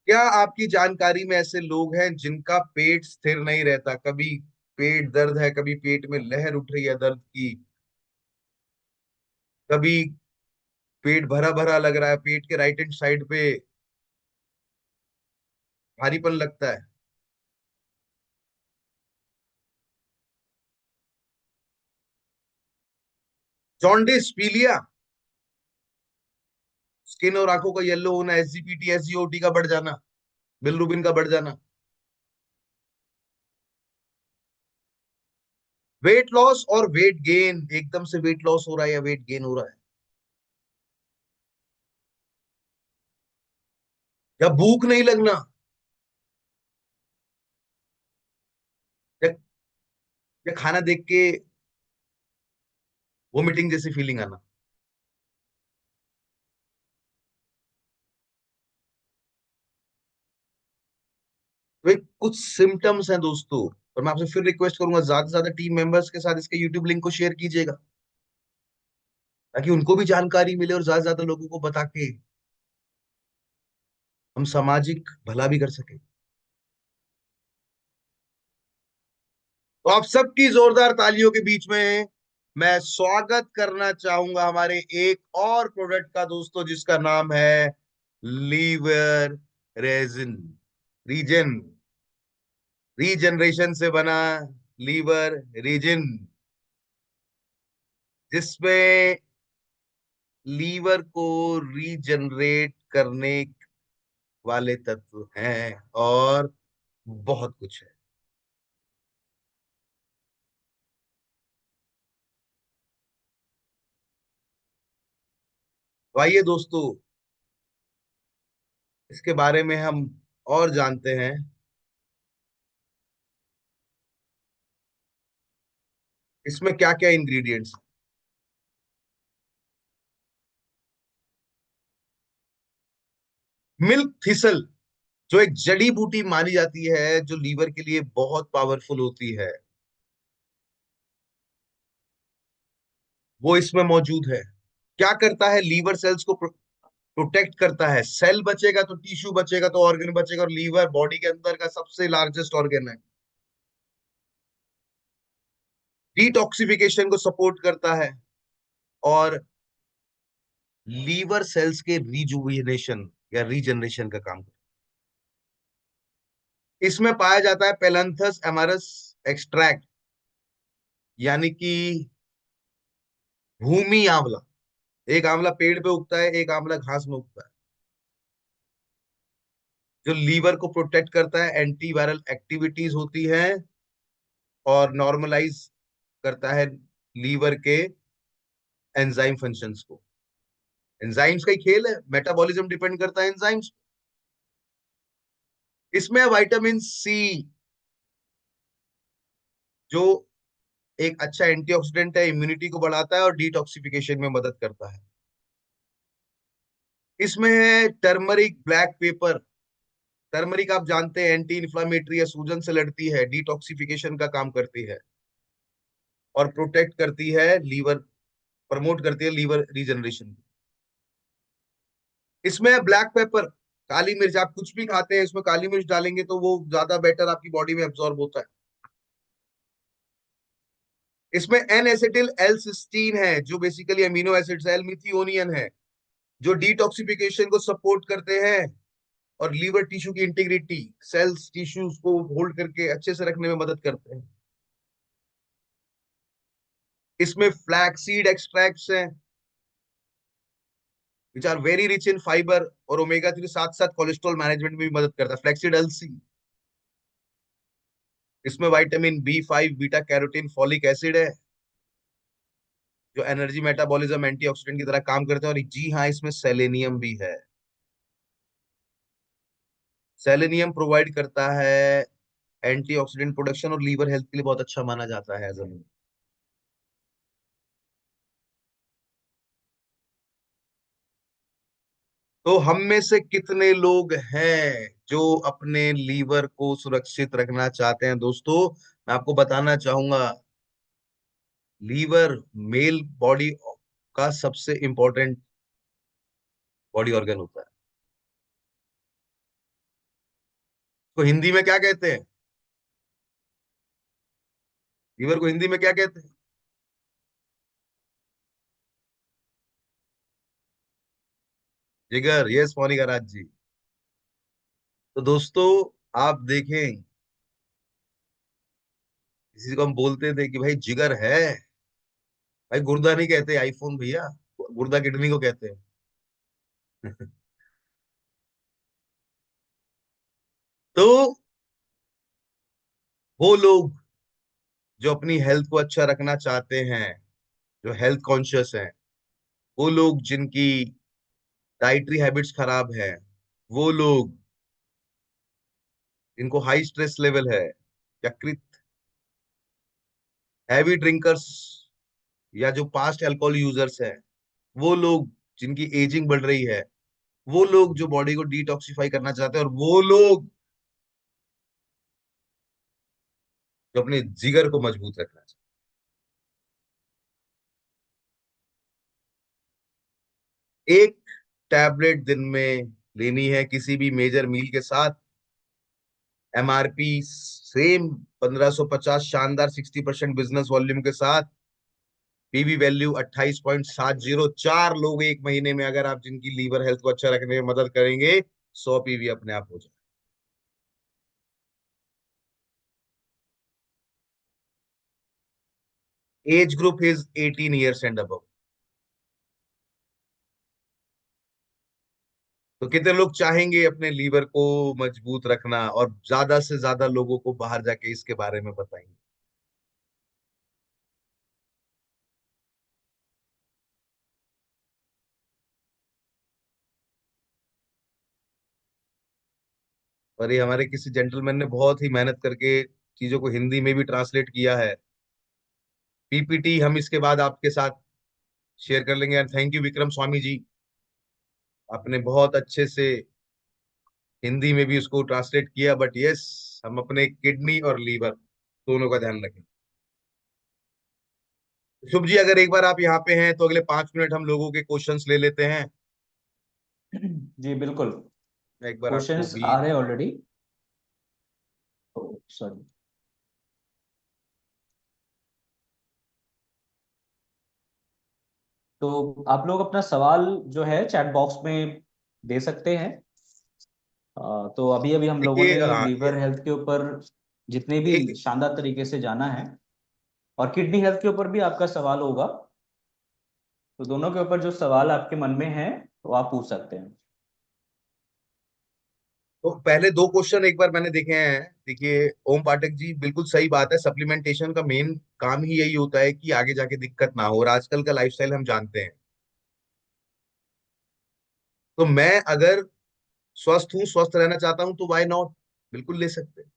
क्या आपकी जानकारी में ऐसे लोग हैं जिनका पेट स्थिर नहीं रहता, कभी पेट दर्द है, कभी पेट में लहर उठ रही है दर्द की, कभी पेट भरा भरा लग रहा है, पेट के राइट हैंड साइड पे भारीपन लगता है? जॉन्डिस, पीलिया, स्किन और आंखों का येलो होना, एसजीपीटी एसजीओटी का बढ़ जाना, बिलरुबिन का बढ़ जाना, वेट लॉस और वेट गेन, एकदम से वेट लॉस हो रहा है या वेट गेन हो रहा है, या भूख नहीं लगना, या, या खाना देख के वोमिटिंग जैसी फीलिंग आना। तो ये कुछ सिम्टम्स हैं दोस्तों। और मैं आपसे फिर रिक्वेस्ट करूंगा, ज्यादा से ज्यादा टीम मेंबर्स के साथ इसके यूट्यूब लिंक को शेयर कीजिएगा, ताकि उनको भी जानकारी मिले और ज्यादा से ज्यादा लोगों को बता के हम सामाजिक भला भी कर सके। तो आप सबकी जोरदार तालियों के बीच में मैं स्वागत करना चाहूंगा हमारे एक और प्रोडक्ट का दोस्तों, जिसका नाम है लीवर रेजिन, रीजन, रीजनरेशन से बना लीवर रीजन, जिसमें लीवर को रीजनरेट करने वाले तत्व हैं और बहुत कुछ है। तो आइए दोस्तों, इसके बारे में हम और जानते हैं। इसमें क्या क्या इंग्रेडिएंट्स। मिल्क थिसल, जो एक जड़ी बूटी मानी जाती है, जो लीवर के लिए बहुत पावरफुल होती है, वो इसमें मौजूद है। क्या करता है, लीवर सेल्स को प्रोटेक्ट करता है। सेल बचेगा तो टिश्यू बचेगा, तो ऑर्गन बचेगा, और लीवर बॉडी के अंदर का सबसे लार्जेस्ट ऑर्गन है। डिटॉक्सिफिकेशन को सपोर्ट करता है और लीवर सेल्स के रिजुविनेशन या रीजनरेशन का काम करता है। इसमें पाया जाता है पेलंथस एमारस एक्सट्रैक्ट, यानी कि भूमि आंवला। एक आंवला पेड़ पे उगता है, एक आंवला घास में उगता है, जो लीवर को प्रोटेक्ट करता है, एंटीवायरल एक्टिविटीज होती है और नॉर्मलाइज करता है लीवर के एंजाइम फंक्शंस को। एंजाइम्स का ही खेल है, मेटाबॉलिज्म डिपेंड करता है एंजाइम्स। इसमें विटामिन सी, जो एक अच्छा एंटीऑक्सीडेंट है, इम्यूनिटी को बढ़ाता है और डिटॉक्सिफिकेशन में मदद करता है। इसमें है टर्मरिक ब्लैक पेपर। टर्मरिक आप जानते हैं एंटी इंफ्लामेटरी है, सूजन से लड़ती है, डिटॉक्सिफिकेशन का काम करती है और प्रोटेक्ट करती है लीवर, प्रमोट करती है लीवर रीजनरेशन। इसमें है ब्लैक पेपर, काली मिर्च। आप कुछ भी खाते हैं, इसमें काली मिर्च डालेंगे तो वो ज्यादा बेटर आपकी बॉडी में एब्जॉर्ब होता है। इसमें एन एसिटिल एल सिस्टीन है, जो बेसिकली अमीनो एसिड्स, एल मिथियोनियन है, जो डिटॉक्सिफिकेशन को सपोर्ट करते हैं और लीवर टिश्यू की इंटीग्रिटी, सेल्स टिश्यूज को होल्ड करके अच्छे से रखने में मदद करते हैं। इसमें फ्लैक्सीड एक्सट्रैक्ट्स हैं, which are very rich in fibre और ओमेगा 3, साथ साथ कोलेस्ट्रॉल मैनेजमेंट में भी मदद करता है, फ्लैक्सीड एलसी। इसमें vitamin B 5, beta carotene, folic acid है, जो एनर्जी, मेटाबॉलिज्म, एंटीऑक्सीडेंट की तरह काम करते हैं। और जी हाँ, इसमें सेलेनियम भी है। सेलेनियम प्रोवाइड करता है एंटीऑक्सीडेंट प्रोडक्शन और लीवर हेल्थ के लिए बहुत अच्छा माना जाता है एज अ। तो हम में से कितने लोग हैं जो अपने लीवर को सुरक्षित रखना चाहते हैं दोस्तों? मैं आपको बताना चाहूंगा, लीवर मेल बॉडी का सबसे इंपॉर्टेंट बॉडी ऑर्गन होता है। तो हिंदी में क्या कहते हैं, लीवर को हिंदी में क्या कहते हैं? जिगर, यस मोनिका राज जी। तो दोस्तों, आप देखें, किसी को हम बोलते थे कि भाई जिगर है, भाई गुर्दा नहीं कहते आईफोन भैया, गुर्दा किडनी को कहते हैं। तो वो लोग जो अपनी हेल्थ को अच्छा रखना चाहते हैं, जो हेल्थ कॉन्शियस हैं, वो लोग जिनकी डाइटरी हैबिट्स खराब है, वो लोग जिनको हाई स्ट्रेस लेवल है, यकृत, हैवी ड्रिंकर्स, या जो पास्ट अल्कोहल यूजर्स हैं, वो लोग जिनकी एजिंग बढ़ रही है, वो लोग जो बॉडी को डिटॉक्सिफाई करना चाहते हैं, और वो लोग जो अपने जिगर को मजबूत रखना चाहते हैं। एक टैबलेट दिन में लेनी है किसी भी मेजर मील के साथ। एमआरपी सेम 1550, शानदार 60% बिजनेस वॉल्यूम के साथ। PV value 28.70। 4 लोग एक महीने में, अगर आप जिनकी लीवर हेल्थ को अच्छा रखने में मदद करेंगे, 100 पीवी अपने आप हो जाए। Age group is 18 years and above. तो कितने लोग चाहेंगे अपने लीवर को मजबूत रखना, और ज्यादा से ज्यादा लोगों को बाहर जाके इसके बारे में बताएंगे। और ये हमारे किसी जेंटलमैन ने बहुत ही मेहनत करके चीजों को हिंदी में भी ट्रांसलेट किया है। पीपीटी हम इसके बाद आपके साथ शेयर कर लेंगे। And thank you Vikram Swami ji, आपने बहुत अच्छे से हिंदी में भी उसको ट्रांसलेट किया। बट यस, हम अपने किडनी और लीवर दोनों का ध्यान रखें। शुभ जी, अगर एक बार आप यहाँ पे हैं तो अगले 5 मिनट हम लोगों के क्वेश्चंस ले लेते हैं। जी बिल्कुल, मैं एक बार आपको क्वेश्चंस भी। आ रहे हैं ऑलरेडी। सॉरी। तो आप लोग अपना सवाल जो है चैट बॉक्स में दे सकते हैं। तो अभी अभी हम लोगों देखिए, ने हाँ, लीवर हेल्थ के ऊपर जितने भी एक शानदार तरीके से जाना है, और किडनी हेल्थ के ऊपर भी आपका सवाल होगा। तो दोनों के ऊपर जो सवाल आपके मन में है वो आप पूछ सकते हैं। तो पहले 2 क्वेश्चन एक बार मैंने देखे हैं। देखिए ओम पाठक जी, बिल्कुल सही बात है, सप्लीमेंटेशन का मेन काम ही यही होता है कि आगे जाके दिक्कत ना हो, और आजकल का लाइफस्टाइल हम जानते हैं। तो मैं अगर स्वस्थ हूँ, स्वस्थ रहना चाहता हूं, तो वाई नॉट, बिल्कुल ले सकते हैं।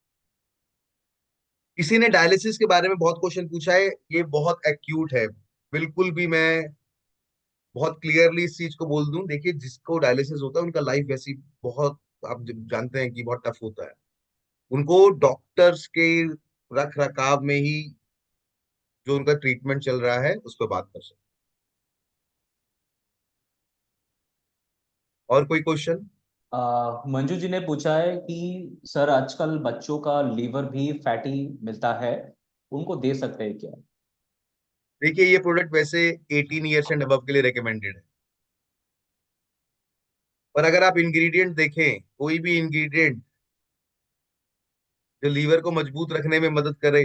किसी ने डायलिसिस के बारे में बहुत क्वेश्चन पूछा है, ये बहुत एक्यूट है। बिल्कुल भी मैं बहुत क्लियरली इस चीज को बोल दूं, देखिए जिसको डायलिसिस होता है उनका लाइफ वैसी बहुत, आप जब जानते हैं कि बहुत टफ होता है। उनको डॉक्टर्स के रख रखाव में ही जो उनका ट्रीटमेंट चल रहा है उस पर बात कर सकते हैं। और कोई क्वेश्चन? मंजू जी ने पूछा है कि सर आजकल बच्चों का लीवर भी फैटी मिलता है, उनको दे सकते हैं क्या? देखिए ये प्रोडक्ट वैसे 18 ईयर्स एंड अबव के लिए रिकमेंडेड है। पर अगर आप इंग्रेडिएंट देखें, कोई भी इंग्रेडिएंट जो लीवर को मजबूत रखने में मदद करे,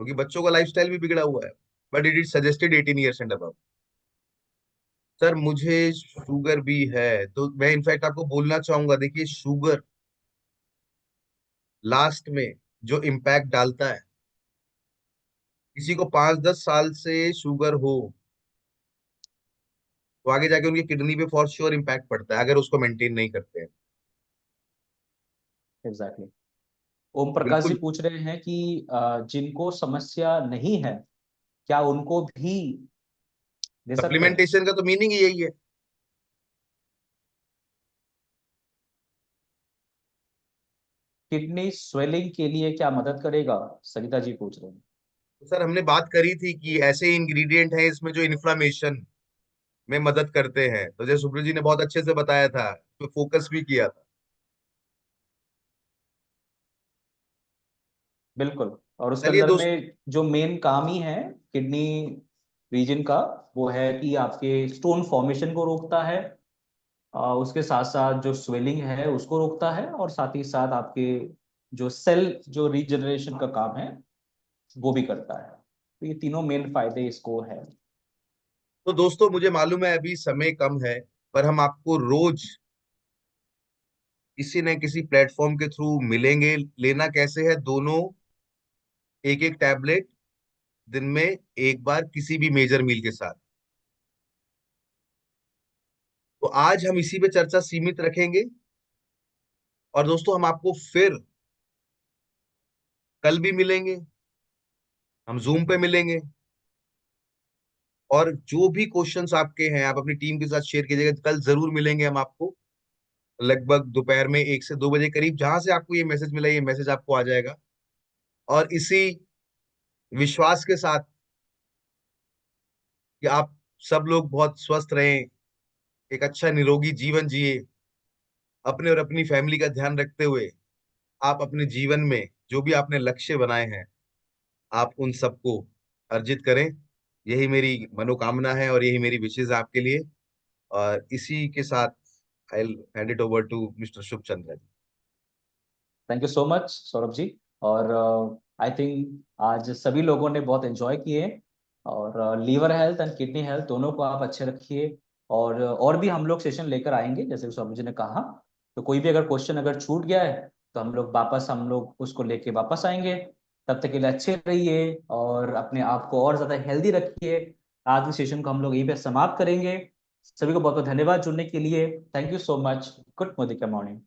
क्योंकि बच्चों का लाइफस्टाइल भी बिगड़ा हुआ है, but it is suggested 18 years and above. Sir मुझे शुगर भी है, तो मैं इनफैक्ट आपको बोलना चाहूंगा, देखिए शुगर लास्ट में जो इम्पैक्ट डालता है, किसी को 5-10 साल से शुगर हो, तो आगे जाके उनकी किडनी पे फॉर श्योर इम्पैक्ट पड़ता है, अगर उसको मेंटेन नहीं करते हैं। एग्जैक्टली। ओम प्रकाश जी बिल्कुल। पूछ रहे हैं कि जिनको समस्या नहीं है क्या उनको भी दे सकते हैं? सप्लीमेंटेशन का तो मीनिंग ही यही है। किडनी स्वेलिंग के लिए क्या मदद करेगा, सरिता जी पूछ रहे हैं। तो सर हमने बात करी थी कि ऐसे इंग्रेडिएंट हैं इसमें जो इन्फ्लामेशन में मदद करते हैं, तो जैसे सुब्रत जी ने बहुत अच्छे से बताया था, तो फोकस भी किया था। बिल्कुल। और उसके चलिए अंदर दोस्त, में जो मेन काम ही है किडनी रीजन का, वो है कि आपके स्टोन फॉर्मेशन को रोकता है, उसके साथ साथ जो स्वेलिंग है उसको रोकता है, और साथ ही साथ आपके जो सेल जो रीजनरेशन का काम है वो भी करता है। तो ये तीनों मेन फायदे इसको है। तो दोस्तों मुझे मालूम है अभी समय कम है, पर हम आपको रोज किसी न किसी प्लेटफॉर्म के थ्रू मिलेंगे। लेना कैसे है, दोनों एक एक टैबलेट दिन में एक बार किसी भी मेजर मील के साथ। तो आज हम इसी पे चर्चा सीमित रखेंगे, और दोस्तों हम आपको फिर कल भी मिलेंगे, हम जूम पे मिलेंगे। और जो भी क्वेश्चंस आपके हैं आप अपनी टीम के साथ शेयर कीजिएगा। कल जरूर मिलेंगे हम आपको लगभग दोपहर में 1 से 2 बजे करीब। जहां से आपको ये मैसेज मिला, ये मैसेज आपको आ जाएगा। और इसी विश्वास के साथ कि आप सब लोग बहुत स्वस्थ रहें, एक अच्छा निरोगी जीवन जिए, अपने और अपनी फैमिली का ध्यान रखते हुए आप अपने जीवन में जो भी आपने लक्ष्य बनाए हैं आप उन सबको अर्जित करें। यही मेरी मनोकामना है और यही मेरी विशेष है आपके लिए। और इसी के साथ I hand it over to mister Shubh Chandra. Thank you so much Saurabh ji. और आई थिंक आज सभी लोगों ने बहुत एंजॉय किए। और liver health and kidney health दोनों को आप अच्छे रखिए। और भी हम लोग सेशन लेकर आएंगे जैसे सौरभ जी ने कहा। तो कोई भी अगर क्वेश्चन अगर छूट गया है तो हम लोग उसको लेके वापस आएंगे। तब तक के लिए अच्छे रहिए और अपने आप को और ज्यादा हेल्दी रखिए। आज के सेशन को हम लोग यहीं पे समाप्त करेंगे। सभी को बहुत बहुत धन्यवाद जुड़ने के लिए। Thank you so much. Good morning.